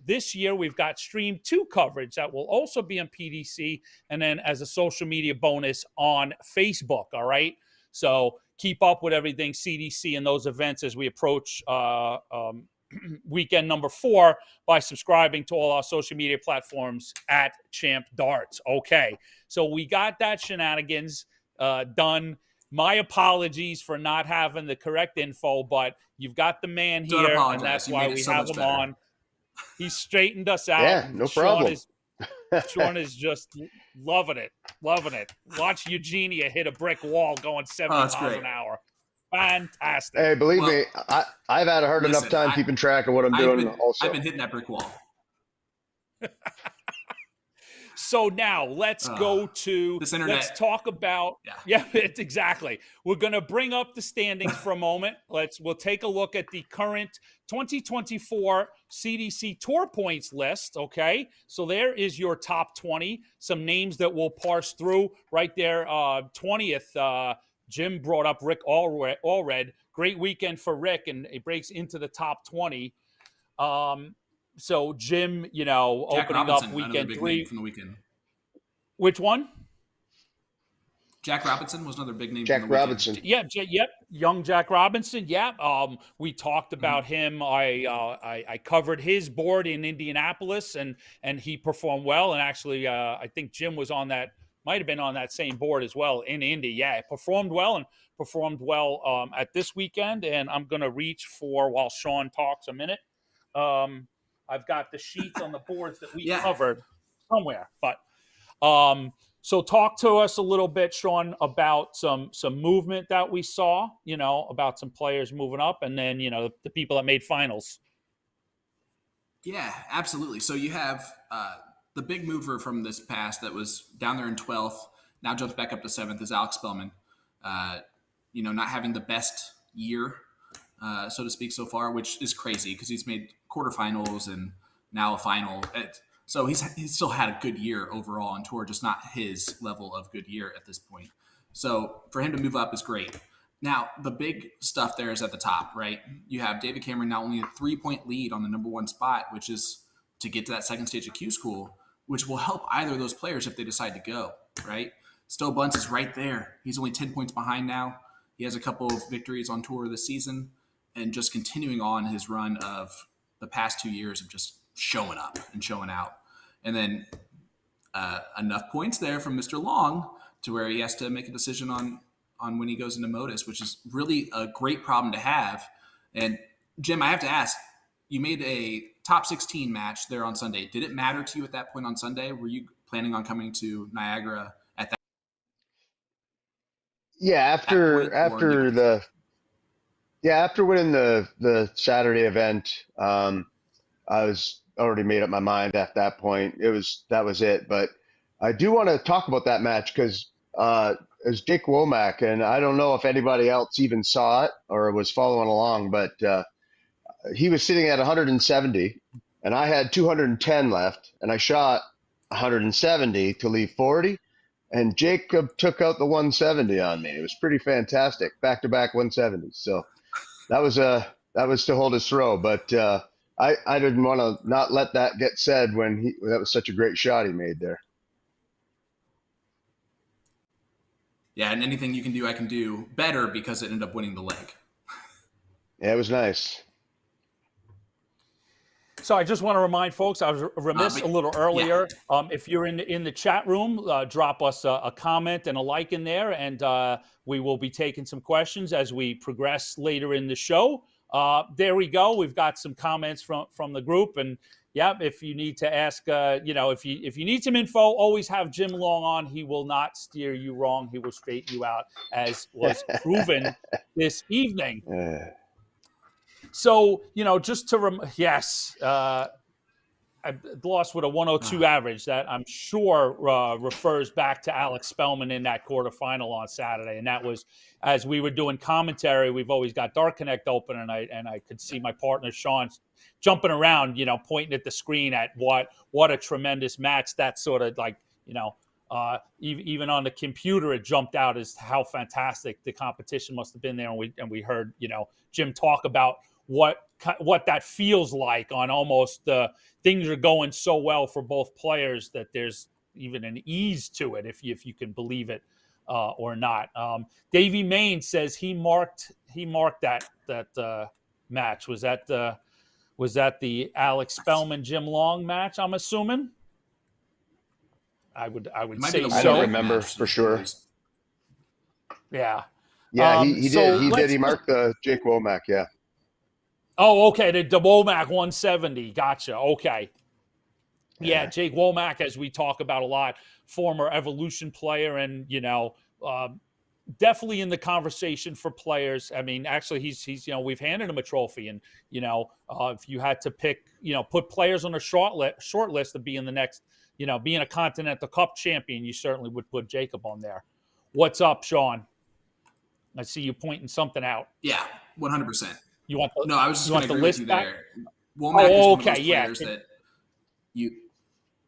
this year we've got Stream 2 coverage that will also be on PDC, and then as a social media bonus on Facebook, all right? So keep up with everything CDC and those events as we approach weekend number 4 by subscribing to all our social media platforms at Champ Darts. Okay, so we got that shenanigans done. My apologies for not having the correct info, but you've got the man here, and that's why we have him on. He straightened us out. Yeah, no problem. Sean is just loving it. Watch Eugenia hit a brick wall going 70 miles an hour. Fantastic. Hey, believe me, I've had a hard enough time keeping track of what I'm doing also. I've been hitting that brick wall. So now let's go to this internet. Let's talk about exactly. We're going to bring up the standings for a moment. We'll take a look at the current 2024 CDC Tour Points list. Okay, so there is your top 20. Some names that we'll parse through right there. 20th. Jim brought up Rick Allred. Great weekend for Rick, and it breaks into the top 20. So Jim, Jack opening Robinson, up weekend 3 from the weekend. Which one? Jack Robinson was another big name. Jack Robinson. Yep. Young Jack Robinson. Yeah. We talked about him. I covered his board in Indianapolis, and he performed well. And actually, I think Jim was might have been on that same board as well in Indy. Yeah, performed well at this weekend. And I'm going to reach for, while Sean talks a minute, I've got the sheets on the boards that we covered somewhere. But so talk to us a little bit, Sean, about some movement that we saw, about some players moving up, and then, the people that made finals. Yeah, absolutely. So you have the big mover from this past that was down there in 12th, now jumps back up to 7th is Alex Spellman. Not having the best year, so to speak, so far, which is crazy because he's made quarterfinals and now a final. So he's still had a good year overall on tour, just not his level of good year at this point. So for him to move up is great. Now, the big stuff there is at the top, right? You have David Cameron now only a 3-point lead on the number 1 spot, which is to get to that second stage of Q School, which will help either of those players if they decide to go, right? Stowe Buntz is right there. He's only 10 points behind now. He has a couple of victories on tour this season and just continuing on his run of the past 2 years of just showing up and showing out. And then enough points there from Mr. Long to where he has to make a decision on when he goes into Modus, which is really a great problem to have. And Jim, I have to ask, you made a top 16 match there on Sunday. Did it matter to you at that point on Sunday? Were you planning on coming to Niagara at that? Yeah, after winning the Saturday event, I was already made up my mind at that point. That was it. But I do want to talk about that match because it was Jake Womack, and I don't know if anybody else even saw it or was following along, but he was sitting at 170, and I had 210 left, and I shot 170 to leave 40, and Jacob took out the 170 on me. It was pretty fantastic, back-to-back 170s. So that was to hold his throw, but I didn't want to not let that get said when that was such a great shot he made there. Yeah, and anything you can do, I can do better because it ended up winning the leg. Yeah, it was nice. So I just want to remind folks, I was remiss a little earlier. Yeah. If you're in the chat room, drop us a comment and a like in there, and we will be taking some questions as we progress later in the show. There we go. We've got some comments from the group, and yeah, if you need to ask, if you need some info, always have Jim Long on. He will not steer you wrong. He will straighten you out, as was proven this evening. So, just to I lost with a 102 average that I'm sure refers back to Alex Spellman in that quarterfinal on Saturday. And that was, as we were doing commentary, we've always got Dark Connect open, and I could see my partner Sean jumping around, pointing at the screen at what a tremendous match. That sort of like, even on the computer, it jumped out as how fantastic the competition must have been there. And we heard, Jim talk about what that feels like on almost things are going so well for both players that there's even an ease to it, if you can believe it or not. Davey Main says he marked that match. Was that the Alex Spellman Jim Long match? I'm assuming. I would say so. I don't remember for sure. Yeah. Yeah, he did. He did. He marked the Jake Womack. Yeah. Oh, okay. The Womack 170. Gotcha. Okay. Yeah, Jake Womack, as we talk about a lot, former Evolution player, and definitely in the conversation for players. I mean, actually, he's we've handed him a trophy, and if you had to pick, put players on a short list to be in the next, being a Continental Cup champion, you certainly would put Jacob on there. What's up, Sean? I see you pointing something out. Yeah, 100%. You want the, no? I was just going to agree with you there. Womack is one of those players that you.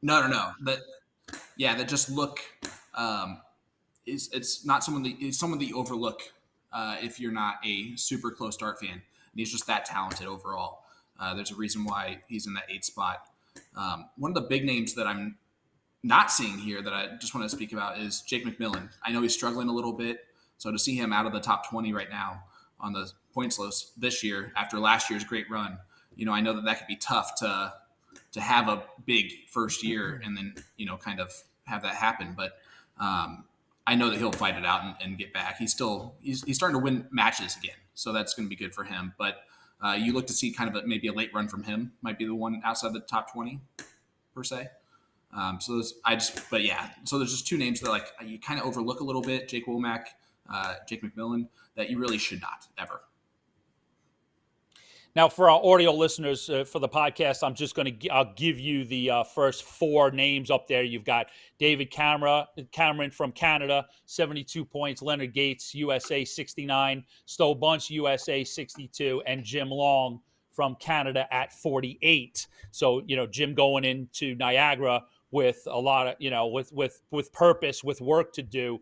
No. That just look. It's not someone that you overlook if you're not a super close dart fan. And he's just that talented overall. There's a reason why he's in that 8th spot. One of the big names that I'm not seeing here that I just want to speak about is Jake McMillan. I know he's struggling a little bit, so to see him out of the top 20 right now on the points list this year after last year's great run, I know that could be tough to have a big first year and then kind of have that happen. But I know that he'll fight it out and get back. He's starting to win matches again, so that's going to be good for him. But you look to see kind of maybe a late run from him might be the one outside the top 20 per se. So there's just two names that you kind of overlook a little bit: Jake Womack, Jake McMillan, that you really should not ever. Now, for our audio listeners for the podcast, I'm just going to I'll give you the first 4 names up there. You've got David Cameron from Canada, 72 points. Leonard Gates, USA, 69. Stowe Buntz, USA, 62. And Jim Long from Canada at 48. So, Jim going into Niagara with a lot of, with purpose, with work to do,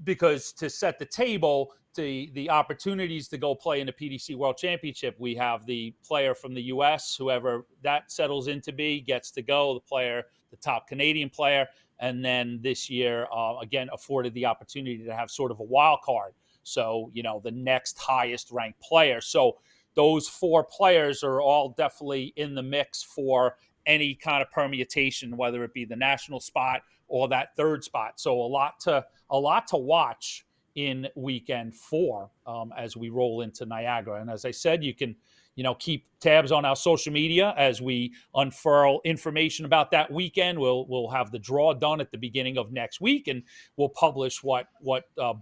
because to set the table, the opportunities to go play in the PDC World Championship, we have the player from the U.S., whoever that settles into be, gets to go, the top Canadian player, and then this year, again, afforded the opportunity to have sort of a wild card. So, the next highest ranked player. So those 4 players are all definitely in the mix for any kind of permutation, whether it be the national spot or that third spot. So a lot to watch in weekend 4 as we roll into Niagara. And as I said, you can, keep tabs on our social media as we unfurl information about that weekend. We'll have the draw done at the beginning of next week, and we'll publish what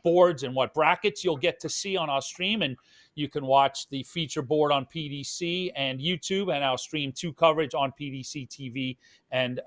boards and what brackets you'll get to see on our stream. And you can watch the feature board on PDC and YouTube, and our Stream 2 coverage on PDC TV and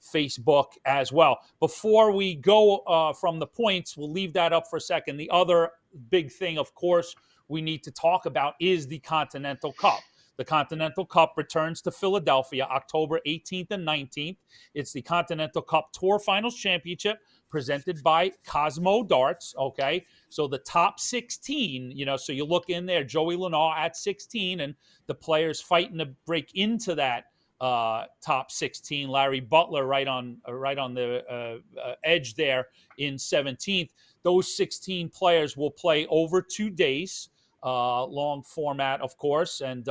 Facebook as well. Before we go from the points, we'll leave that up for a second. The other big thing, of course, we need to talk about is the Continental Cup. The Continental Cup returns to Philadelphia October 18th and 19th. It's the Continental Cup Tour Finals Championship presented by Cosmo Darts, okay? So the top 16, so you look in there, Joey Lenoir at 16, and the players fighting to break into that top 16. Larry Butler right on the edge there in 17th. Those 16 players will play over 2 days, long format, of course, and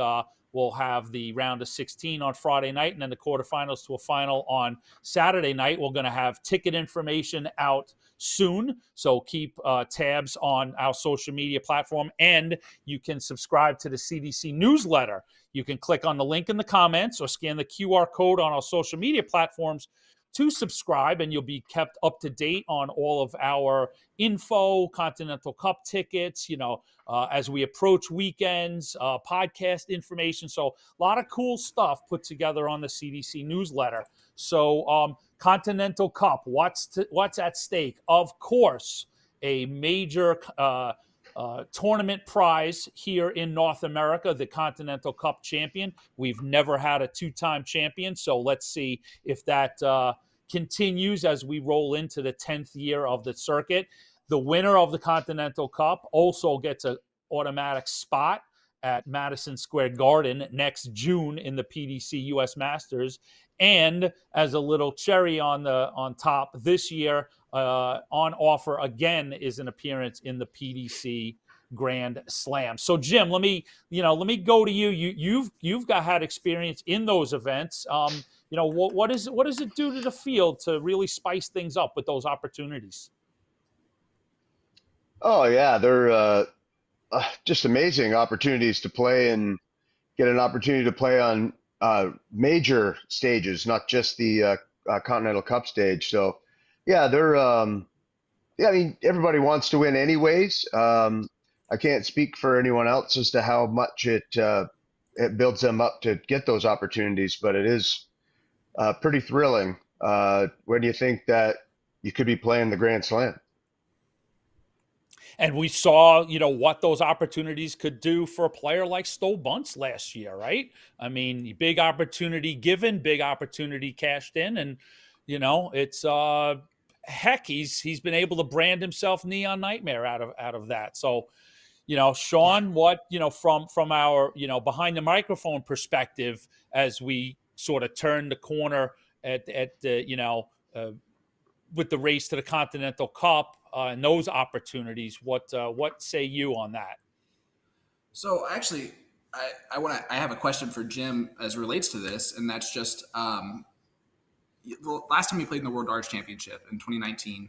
we'll have the round of 16 on Friday night and then the quarterfinals to a final on Saturday night. We're going to have ticket information out soon, so keep tabs on our social media platform, and you can subscribe to the CDC newsletter. You can click on the link in the comments or scan the QR code on our social media platforms to subscribe, and you'll be kept up to date on all of our info, Continental Cup tickets, as we approach weekends, podcast information. So a lot of cool stuff put together on the CDC newsletter. So Continental Cup, what's at stake? Of course, a major tournament prize here in North America, the Continental Cup champion. We've never had a 2-time champion, so let's see if that continues as we roll into the 10th year of the circuit. The winner of the Continental Cup also gets an automatic spot at Madison Square Garden next June in the PDC US Masters. And as a little cherry on top this year, on offer again is an appearance in the PDC Grand Slam. So Jim, let me go to you. You've had experience in those events. What does it do to the field to really spice things up with those opportunities? Oh yeah, they're just amazing opportunities to play and get an opportunity to play on major stages, not just the Continental Cup stage. So yeah, they're everybody wants to win anyways. I can't speak for anyone else as to how much it builds them up to get those opportunities, but it is pretty thrilling when you think that you could be playing the Grand Slam. And we saw, what those opportunities could do for a player like Stowe Buntz last year, right? I mean, big opportunity given, big opportunity cashed in, and it's heck, he's been able to brand himself Neon Nightmare out of that. So, Sean, what from our behind the microphone perspective, as we sort of turn the corner at with the race to the Continental Cup and those opportunities, what say you on that? So actually, I have a question for Jim as relates to this, and that's just the last time you played in the World Darts Championship in 2019.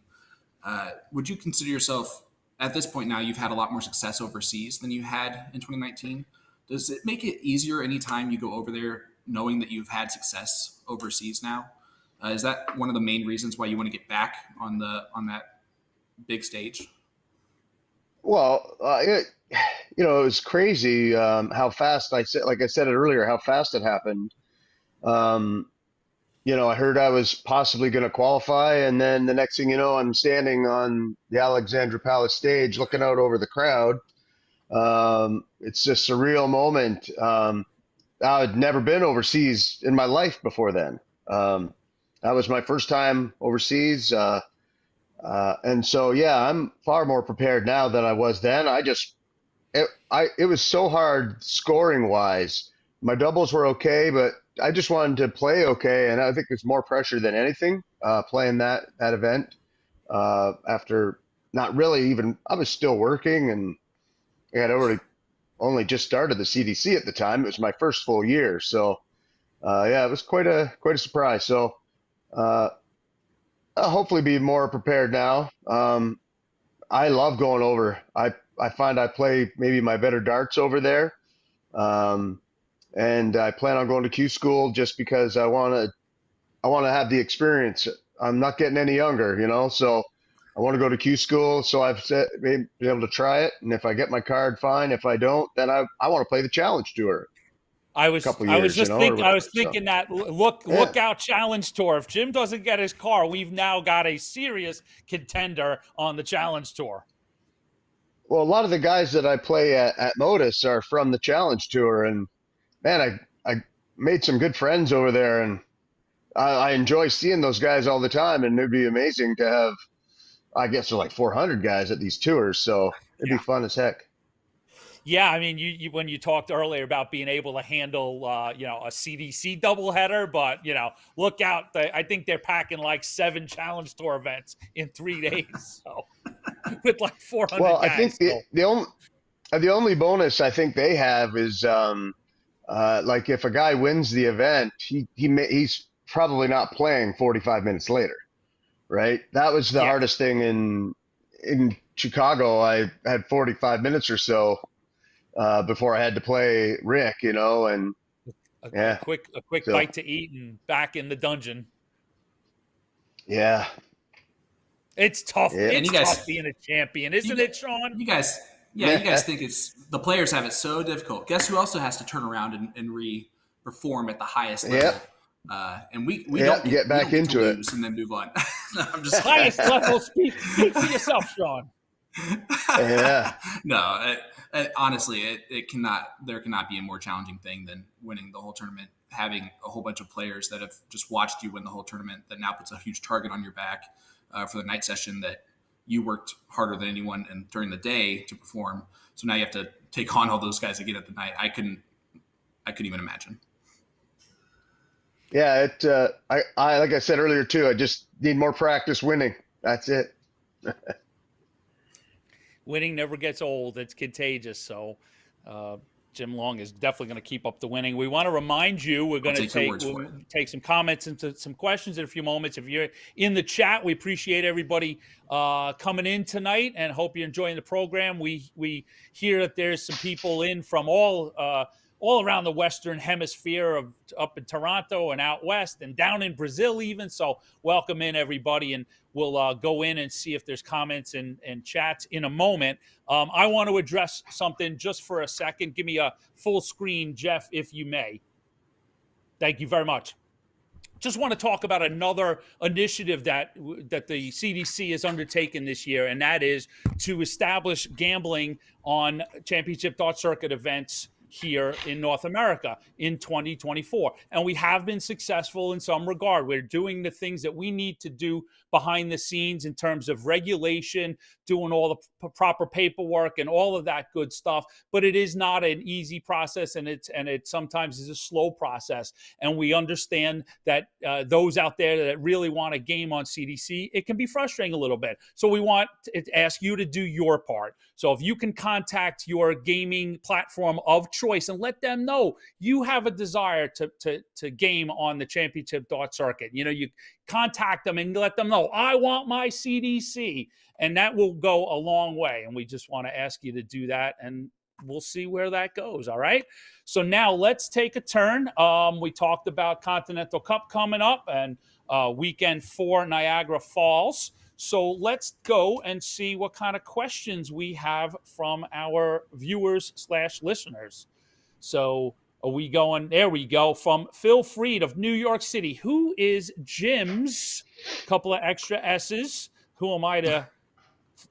Would you consider yourself, at this point now, you've had a lot more success overseas than you had in 2019? Does it make it easier anytime you go over there, knowing that you've had success overseas now? Is that one of the main reasons why you want to get back on that big stage? Well, it was crazy how fast like I said it earlier, how fast it happened. Um, I heard I was possibly going to qualify, and then the next thing you know, I'm standing on the Alexandra Palace stage, looking out over the crowd. It's a surreal moment. I'd never been overseas in my life before then. That was my first time overseas. And so, yeah, I'm far more prepared now than I was then. It was so hard scoring wise. My doubles were okay, but I just wanted to play okay. And I think there's more pressure than anything, playing that event, after not really even, I was still working, and I had already only just started the CDC at the time. It was my first full year. So, yeah, it was quite a surprise. So, I'll hopefully be more prepared now. I love going over. I find I play maybe my better darts over there. And I plan on going to Q school just because I want to have the experience. I'm not getting any younger, so I want to go to Q school. So I've said maybe be able to try it. And if I get my card, fine. If I don't, then I want to play the Challenge Tour. I was thinking that look out Challenge Tour. If Jim doesn't get his car, we've now got a serious contender on the Challenge Tour. Well, a lot of the guys that I play at Modus are from the Challenge Tour, and man, I made some good friends over there, and I enjoy seeing those guys all the time. And it'd be amazing to have, I guess there's like 400 guys at these tours, so it'd be fun as heck. Yeah, I mean, you when you talked earlier about being able to handle, a CDC doubleheader, but look out! I think they're packing like 7 Challenge Tour events in 3 days, so with like 400. Well, guys, I think the only bonus I think they have is like if a guy wins the event, he's probably not playing 45 minutes later, right? That was the hardest thing in Chicago. I had 45 minutes or so before I had to play Rick, and a quick bite to eat and back in the dungeon. Yeah, it's tough. Yeah. It's tough being a champion, isn't it, Sean? You guys think it's the players have it so difficult. Guess who also has to turn around and re-perform at the highest level? And we don't get back into it and then move on. I'm just highest level. Speak for yourself, Sean. Yeah. No, honestly, there cannot be a more challenging thing than winning the whole tournament. Having a whole bunch of players that have just watched you win the whole tournament, that now puts a huge target on your back for the night session that you worked harder than anyone and during the day to perform. So now you have to take on all those guys again at the night. I couldn't even imagine. Yeah, I like I said earlier too, I just need more practice winning. That's it. Winning never gets old. It's contagious. So Jim Long is definitely going to keep up the winning. We want to remind you, we're going to take some comments and some questions in a few moments. If you're in the chat, we appreciate everybody coming in tonight and hope you're enjoying the program. We hear that there's some people in from all around the Western Hemisphere, up in Toronto and out west and down in Brazil even. So welcome in, everybody, and we'll go in and see if there's comments and chats in a moment. I want to address something just for a second. Give me a full screen, Jeff, if you may. Thank you very much. Just want to talk about another initiative that the CDC has undertaken this year, and that is to establish gambling on championship dart circuit events here in North America in 2024. And we have been successful in some regard. We're doing the things that we need to do behind the scenes in terms of regulation, doing all the proper paperwork and all of that good stuff. But it is not an easy process, and it sometimes is a slow process. And we understand that those out there that really want a game on CDC, it can be frustrating a little bit. So we want to ask you to do your part. So if you can contact your gaming platform of choice and let them know you have a desire to game on the championship dart circuit, you contact them and let them know, I want my CDC, and that will go a long way. And we just want to ask you to do that, and we'll see where that goes. All right. So now let's take a turn. We talked about Continental Cup coming up and weekend 4 Niagara Falls. So let's go and see what kind of questions we have from our viewers/listeners. So are we going? There we go. From Phil Freed of New York City. Who is Jim's, couple of extra S's, who am I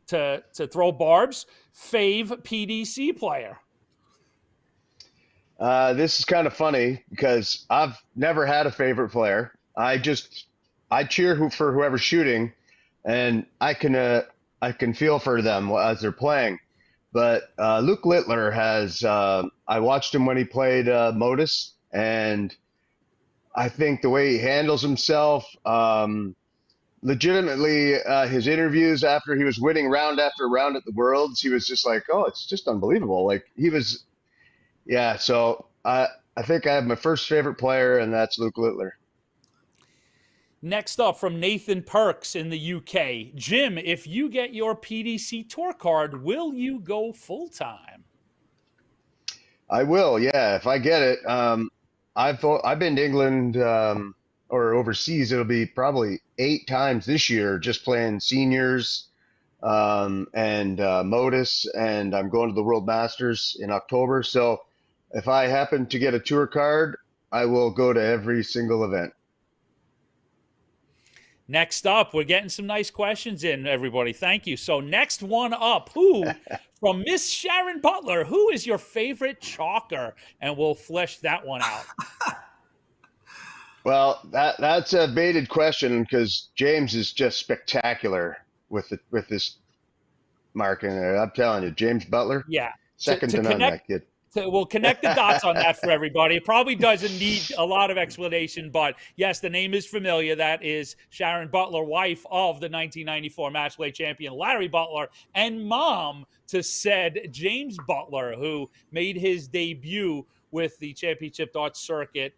to throw barbs, fave PDC player? This is kind of funny because I've never had a favorite player. I cheer for whoever's shooting, and I can feel for them as they're playing. But Luke Littler has. I watched him when he played Modus, and I think the way he handles himself, legitimately, his interviews after he was winning round after round at the Worlds, he was just like, "Oh, it's just unbelievable!" Like he was. Yeah, so I think I have my first favorite player, and that's Luke Littler. Next up from Nathan Perks in the UK. Jim, if you get your PDC tour card, will you go full-time? I will, yeah, if I get it. I've been to England or overseas. It'll be probably 8 times this year just playing seniors and Modus, and I'm going to the World Masters in October. So if I happen to get a tour card, I will go to every single event. Next up, we're getting some nice questions in, everybody. Thank you. So next one up, from Miss Sharon Butler, who is your favorite chalker? And we'll flesh that one out. Well, that's a baited question because James is just spectacular with this marking there. I'm telling you, James Butler. Yeah. Second to none, that kid. We'll connect the dots on that for everybody. It probably doesn't need a lot of explanation, but yes, the name is familiar. That is Sharon Butler, wife of the 1994 match play champion Larry Butler, and mom to said James Butler, who made his debut with the championship darts circuit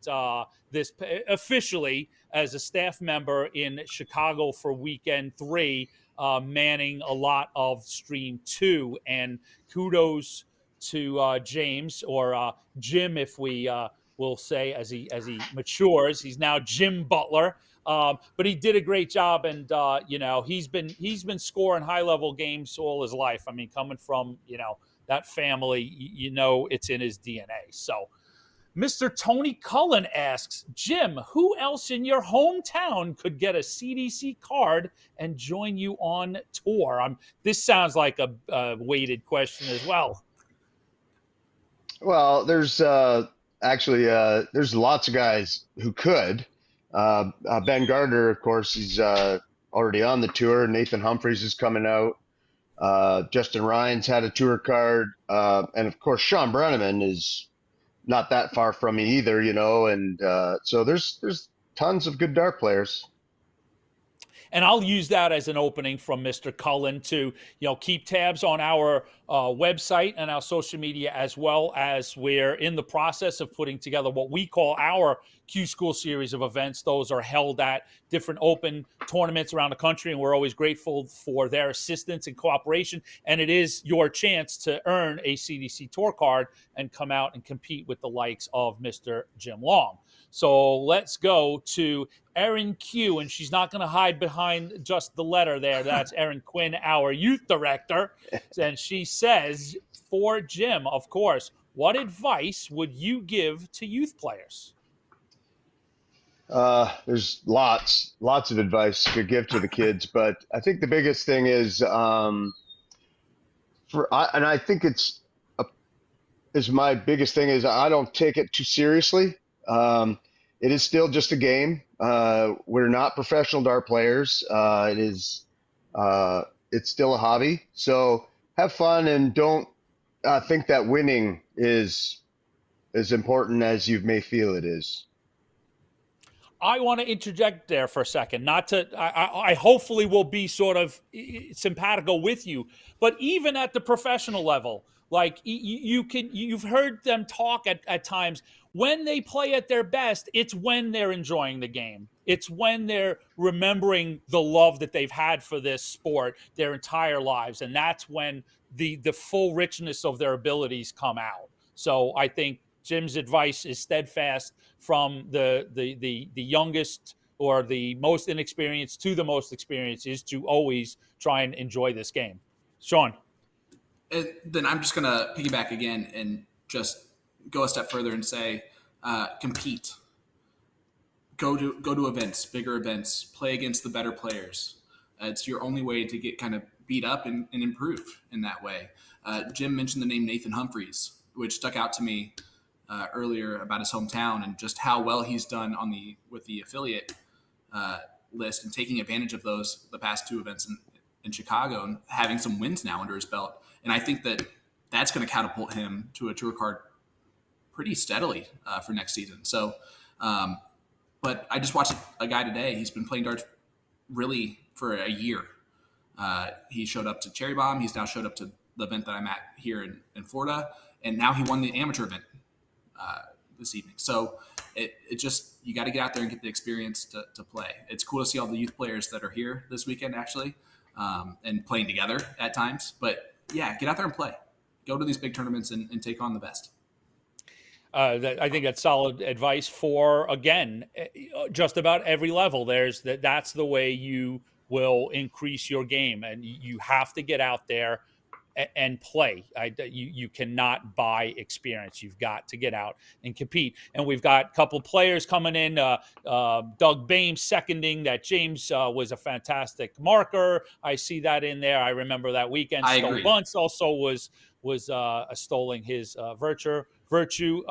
this officially as a staff member in Chicago for weekend 3, manning a lot of stream 2. And kudos to James, or Jim, if we will say, as he matures. He's now Jim Butler, but he did a great job, and he's been scoring high level games all his life. I mean, coming from that family, it's in his DNA. So, Mr. Tony Cullen asks, Jim, who else in your hometown could get a CDC card and join you on tour? This sounds like a weighted question as well. Well, there's there's lots of guys who could. Ben Gardner, of course, he's already on the tour. Nathan Humphreys is coming out. Justin Ryan's had a tour card. And, of course, Sean Brenneman is not that far from me either, And so there's tons of good dart players. And I'll use that as an opening from Mr. Cullen to, keep tabs on our website and our social media, as well as we're in the process of putting together what we call our Q School series of events. Those are held at different open tournaments around the country, and we're always grateful for their assistance and cooperation. And it is your chance to earn a CDC tour card and come out and compete with the likes of Mr. Jim Long. So let's go to Erin Q, and she's not going to hide behind just the letter there. That's Erin Quinn, our youth director. And she says, for Jim, of course, what advice would you give to youth players? There's lots of advice to give to the kids, but I think the biggest thing is, and I think my biggest thing is I don't take it too seriously. It is still just a game. We're not professional dart players. It's still a hobby. So have fun and don't think that winning is as important as you may feel it is. I want to interject there for a second. I hopefully will be sort of simpatico with you, but even at the professional level, like you've heard them talk at times. When they play at their best, it's when they're enjoying the game. It's when they're remembering the love that they've had for this sport their entire lives. And that's when the full richness of their abilities come out. So I think Jim's advice is steadfast from the youngest or the most inexperienced to the most experienced is to always try and enjoy this game. Sean. Then I'm just going to piggyback again and just go a step further and say, compete. Go to events, bigger events, play against the better players. It's your only way to get kind of beat up and improve in that way. Jim mentioned the name Nathan Humphreys, which stuck out to me earlier about his hometown and just how well he's done with the affiliate list and taking advantage of the past 2 events in Chicago and having some wins now under his belt. And I think that's going to catapult him to a tour card pretty steadily for next season. So, but I just watched a guy today. He's been playing darts really for a year. He showed up to Cherry Bomb. He's now showed up to the event that I'm at here in Florida. And now he won the amateur event this evening. So it just, you got to get out there and get the experience to play. It's cool to see all the youth players that are here this weekend actually and playing together at times. But yeah, get out there and play. Go to these big tournaments and take on the best. I think that's solid advice for, again, just about every level. That's the way you will increase your game, and you have to get out there and play. You cannot buy experience. You've got to get out and compete. And we've got a couple players coming in. Doug Bames seconding that James was a fantastic marker. I see that in there. I remember that weekend. Stowe Buntz also was extolling his virtue.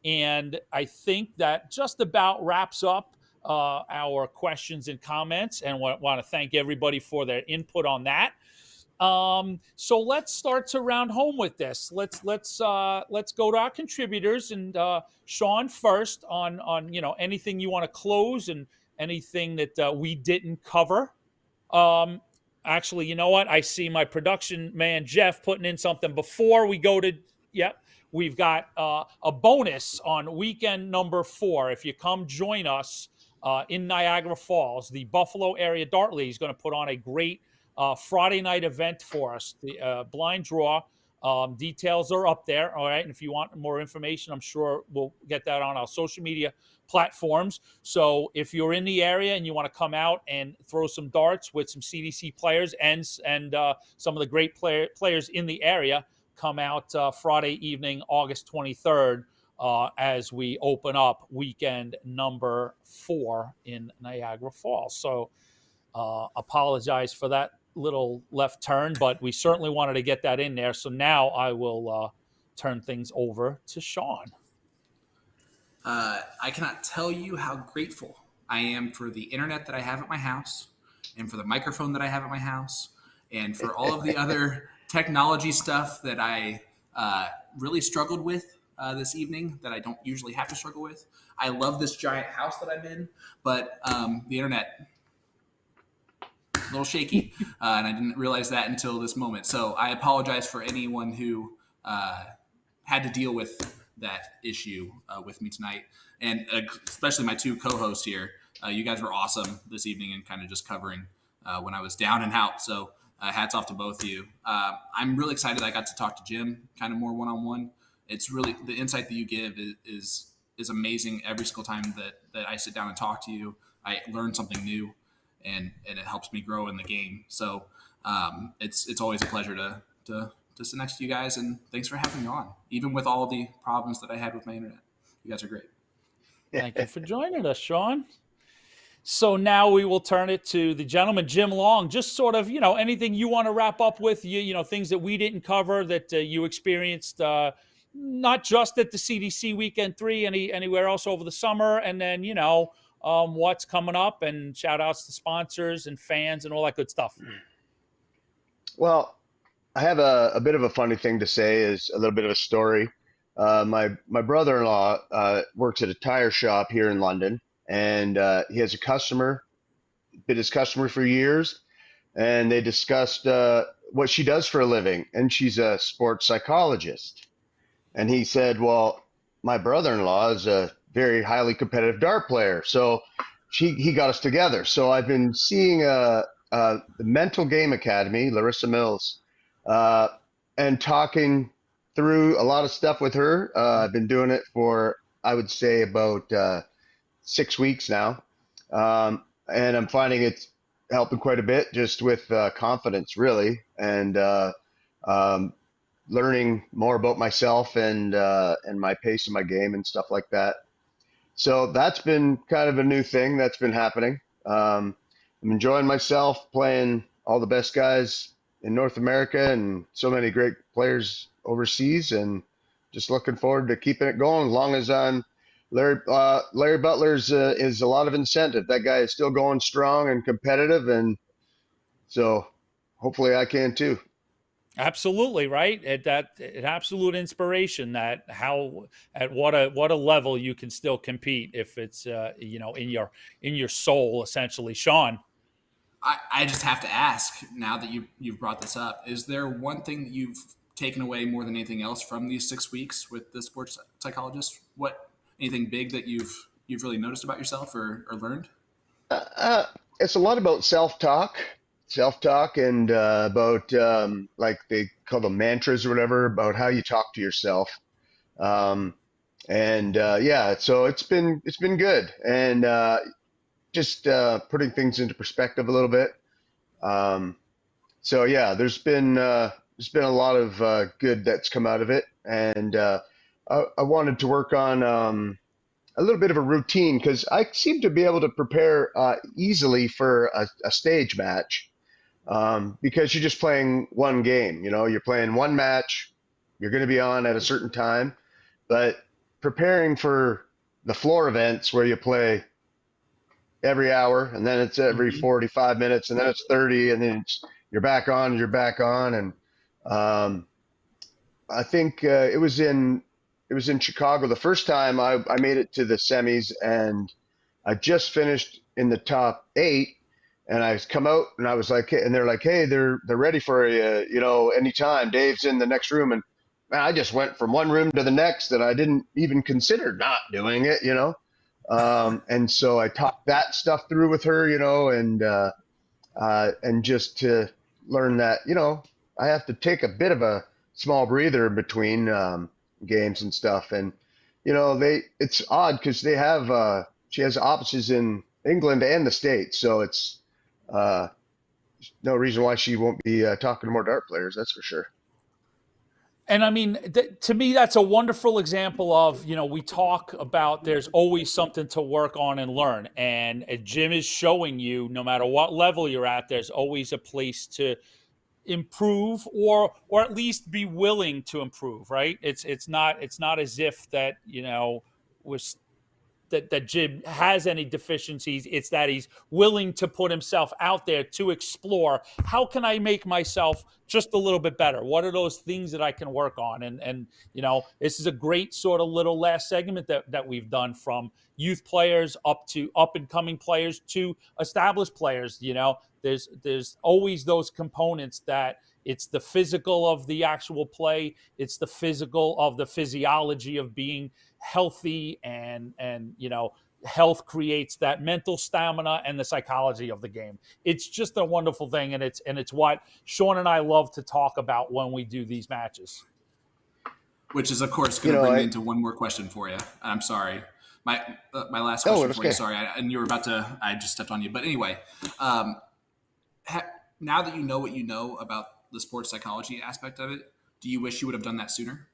And I think that just about wraps up our questions and comments, and want to thank everybody for their input on that. So let's start to round home with this. Let's go to our contributors, and Sean first on anything you want to close and anything that we didn't cover. Actually, you know what? I see my production man Jeff putting in something before we go to. Yep. We've got a bonus on weekend number 4. If you come join us in Niagara Falls, the Buffalo Area Dart League is going to put on a great Friday night event for us. The blind draw details are up there. All right. And if you want more information, I'm sure we'll get that on our social media platforms. So if you're in the area and you want to come out and throw some darts with some CDC players and some of the great players in the area, come out Friday evening, August 23rd, as we open up weekend number 4 in Niagara Falls. So apologize for that little left turn, but we certainly wanted to get that in there. So now I will turn things over to Sean. I cannot tell you how grateful I am for the internet that I have at my house, and for the microphone that I have at my house, and for all of the other technology stuff that I really struggled with this evening that I don't usually have to struggle with. I love this giant house that I'm in, but the internet, a little shaky, and I didn't realize that until this moment. So I apologize for anyone who had to deal with that issue with me tonight, and especially my 2 co-hosts here. You guys were awesome this evening and kind of just covering when I was down and out. So hats off to both of you. I'm really excited I got to talk to Jim kind of more one-on-one. It's really, the insight that you give is amazing every single time that I sit down and talk to you. I learn something new, and it helps me grow in the game. So it's always a pleasure to sit next to you guys, and thanks for having me on, even with all the problems that I had with my internet. You guys are great. Thank you for joining us, Sean. So now we will turn it to the gentleman, Jim Long. Just sort of, anything you want to wrap up with, things that we didn't cover that you experienced, not just at the CDC Weekend 3, anywhere else over the summer, and then, what's coming up, and shout outs to sponsors and fans and all that good stuff. Well, I have a bit of a funny thing to say, is a little bit of a story. My brother-in-law works at a tire shop here in London, and he has a customer, been his customer for years, and they discussed what she does for a living, and she's a sports psychologist. And he said, well, my brother-in-law is a very highly competitive dart player, so he got us together. So I've been seeing the Mental Game Academy, Larissa Mills, and talking through a lot of stuff with her. I've been doing it for, I would say, about 6 weeks now. And I'm finding it's helping quite a bit just with confidence, really, and learning more about myself and my pace of my game and stuff like that. So that's been kind of a new thing that's been happening. I'm enjoying myself playing all the best guys in North America and so many great players overseas, and just looking forward to keeping it going as long as I'm Larry Butler's is a lot of incentive. That guy is still going strong and competitive, and so hopefully I can too. Absolutely, right. An absolute inspiration that how at what a level you can still compete if it's in your soul essentially. Sean. I just have to ask now that you've brought this up, is there one thing that you've taken away more than anything else from these 6 weeks with the sports psychologist? Anything big that you've really noticed about yourself or learned? It's a lot about self-talk and about like they call them mantras or whatever, about how you talk to yourself. So it's been good, and just putting things into perspective a little bit. There's been a lot of good that's come out of it, and I wanted to work on a little bit of a routine because I seem to be able to prepare easily for a stage match because you're just playing one game. You're playing one match, you're going to be on at a certain time, but preparing for the floor events where you play every hour, and then it's every 45 minutes, and then it's 30, and then you're back on. And I think it was in Chicago the first time I made it to the semis, and I just finished in the top 8, and I come out and I was like, and they're like, hey, they're ready for you, anytime. Dave's in the next room, and man, I just went from one room to the next, and I didn't even consider not doing it, and so I talked that stuff through with her, and just to learn that, I have to take a bit of a small breather in between games and stuff. And, it's odd because they have, she has offices in England and the States. So it's no reason why she won't be talking to more dart players. That's for sure. And I mean, to me, that's a wonderful example of, we talk about there's always something to work on and learn. And Jim is showing you, no matter what level you're at, there's always a place to improve or at least be willing to improve, right? It's not as if that, that Jim has any deficiencies. It's that he's willing to put himself out there to explore, how can I make myself just a little bit better? What are those things that I can work on? And this is a great sort of little last segment that we've done, from youth players up to up and coming players to established players. There's always those components that it's the physical of the actual play. It's the physical of the physiology of being healthy, and health creates that mental stamina and the psychology of the game. It's just a wonderful thing, and it's what Sean and I love to talk about when we do these matches. Which is, of course, going to bring me into one more question for you. I'm sorry. My last question for you. Sorry, and you were about to. I just stepped on you, but anyway, now that you know what you know about the sports psychology aspect of it, do you wish you would have done that sooner?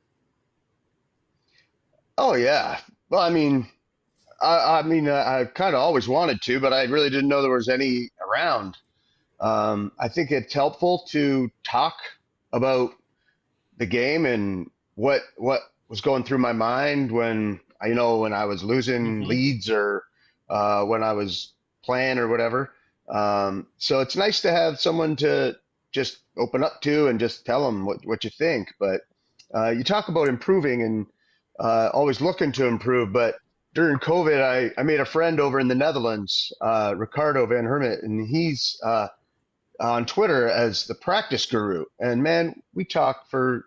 Oh yeah. Well, I kind of always wanted to, but I really didn't know there was any around. I think it's helpful to talk about the game and what was going through my mind when I was losing leads or when I was playing or whatever. So it's nice to have someone to just open up to and just tell them what you think. But you talk about improving and always looking to improve. But during COVID, I made a friend over in the Netherlands, Ricardo van Hermit, and he's on Twitter as the practice guru. And man, we talked for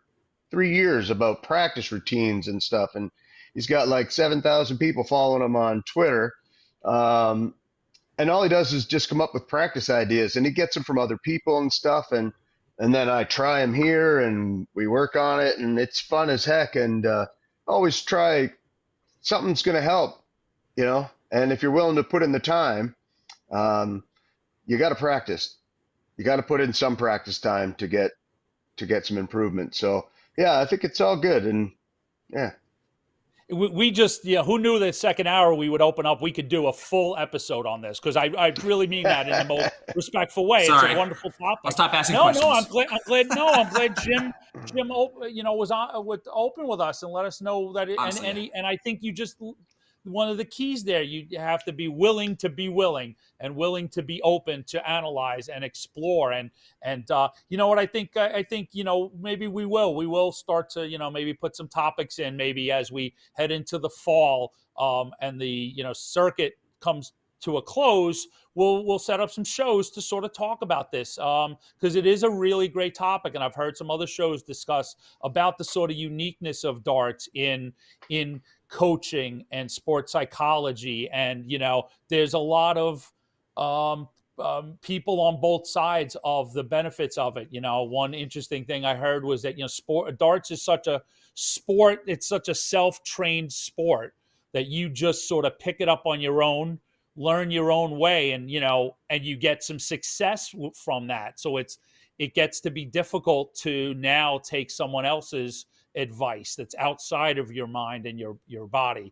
3 years about practice routines and stuff. And he's got like 7,000 people following him on Twitter. And all he does is just come up with practice ideas, and he gets them from other people and stuff. And then I try them here, and we work on it, and it's fun as heck. And always try something's going to help, and if you're willing to put in the time, You got to practice. You got to put in some practice time to get some improvement. So yeah, I think it's all good. And yeah. We just, who knew that second hour we would open up, we could do a full episode on this, because I really mean that in the most respectful way. Sorry. It's a wonderful topic. I'll stop asking questions. No, I'm glad Jim, was on open with us and let us know that. And I think you just, one of the keys there, you have to be willing and willing to be open to analyze and explore. And you know what, I think maybe we will start to, maybe put some topics in, maybe as we head into the fall, and the, circuit comes to a close, we'll set up some shows to sort of talk about this, because it is a really great topic, and I've heard some other shows discuss about the sort of uniqueness of darts in coaching and sports psychology. And there's a lot of people on both sides of the benefits of it. One interesting thing I heard was that darts is such a sport, it's such a self-trained sport, that you just sort of pick it up on your own, learn your own way, and and you get some success from that. So it gets to be difficult to now take someone else's advice that's outside of your mind and your body.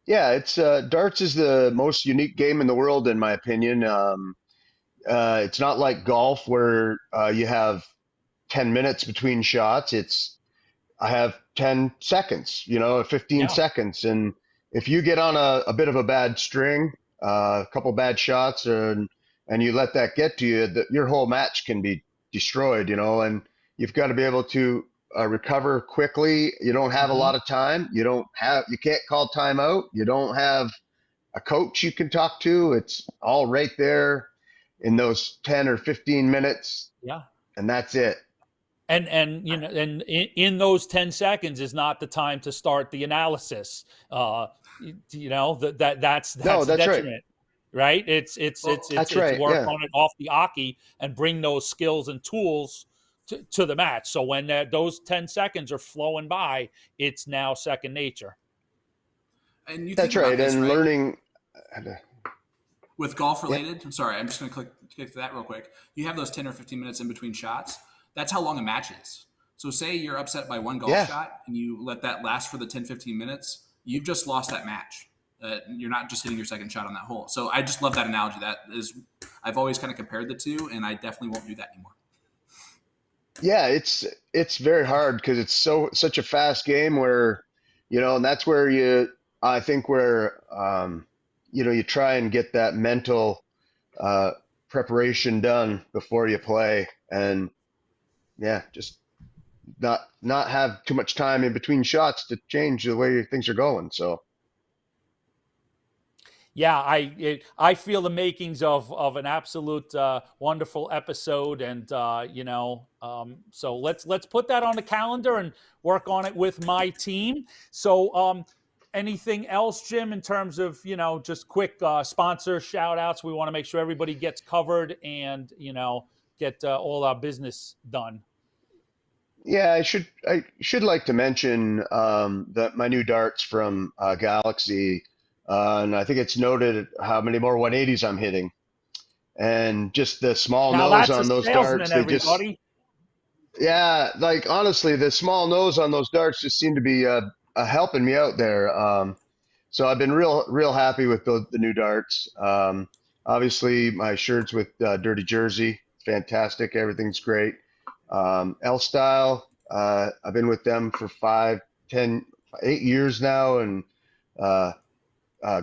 Yeah, it's darts is the most unique game in the world, in my opinion. It's not like golf where you have 10 minutes between shots. I have 10 seconds, 15 seconds. And if you get on a bit of a bad string, a couple bad shots, and you let that get to you, your whole match can be destroyed, and you've got to be able to recover quickly. You don't have a lot of time. You can't call timeout. You don't have a coach you can talk to. It's all right there in those 10 or 15 minutes. Yeah. And that's it. And in those 10 seconds is not the time to start the analysis. That's detriment. Right. It's right, work yeah. on it off the Aki and bring those skills and tools to the match. So when those 10 seconds are flowing by, it's now second nature. And you that's right. And right? Learning with golf related, I'm sorry, I'm just going to click to that real quick. You have those 10 or 15 minutes in between shots. That's how long a match is. So say you're upset by one golf shot and you let that last for the 10, 15 minutes, you've just lost that match. You're not just hitting your second shot on that hole. So I just love that analogy. I've always kind of compared the two, and I definitely won't do that anymore. Yeah, it's very hard because it's such a fast game where, and that's where you try and get that mental preparation done before you play, and just not have too much time in between shots to change the way things are going. So. Yeah, I feel the makings of an absolute wonderful episode, and so let's put that on the calendar and work on it with my team. So anything else, Jim, in terms of just quick sponsor shout outs? We want to make sure everybody gets covered and get all our business done. Yeah, I should like to mention my new darts from Galaxy. And I think it's noted how many more 180s I'm hitting, and just the small nose on those darts. Honestly, the small nose on those darts just seem to be helping me out there. So I've been real happy with the new darts. Obviously, my shirts with Dirty Jersey, fantastic. Everything's great. L Style, I've been with them for 5, 10, 8 years now, and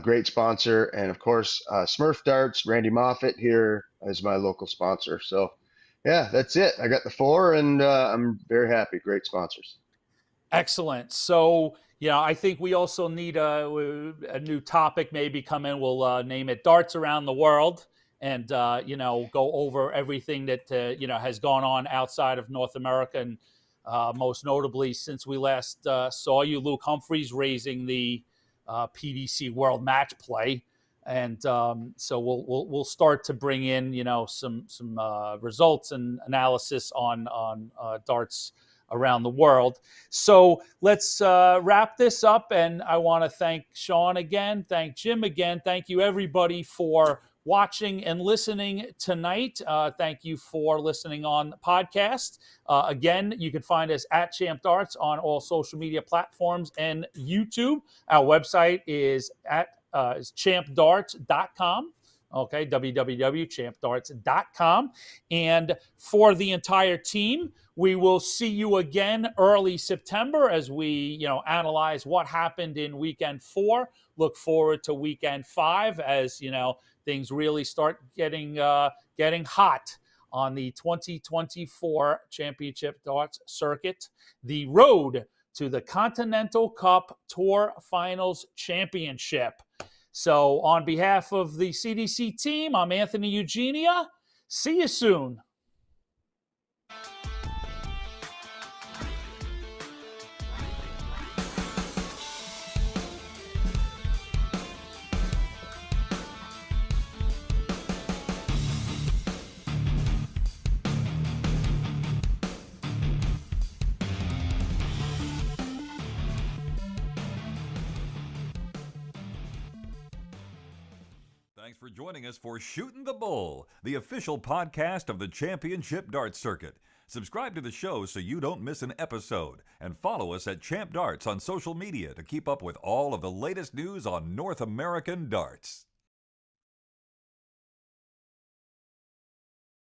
great sponsor. And of course, Smurf Darts, Randy Moffat here is my local sponsor. So yeah, that's it. I got the 4, and I'm very happy. Great sponsors. Excellent. So, I think we also need a new topic maybe come in. We'll name it Darts Around the World, and, go over everything that, has gone on outside of North America. And most notably, since we last saw you, Luke Humphreys raising the PDC World Match Play, and so we'll start to bring in some results and analysis on darts around the world. So let's wrap this up. And I want to thank Sean again, thank Jim again, thank you everybody for watching and listening tonight. Thank you for listening on the podcast. Again, you can find us at Champ Darts on all social media platforms and YouTube. Our website is at champdarts.com. Okay, www.champdarts.com. And for the entire team, we will see you again early September as we, analyze what happened in weekend 4. Look forward to weekend 5 as, things really start getting hot on the 2024 Championship Darts Circuit. The road to the Continental Cup Tour Finals Championship. So on behalf of the CDC team, I'm Anthony Eugenia. See you soon. Thanks for joining us for Shootin' the Bull, the official podcast of the Championship Darts Circuit. Subscribe to the show so you don't miss an episode, and follow us at Champ Darts on social media to keep up with all of the latest news on North American darts.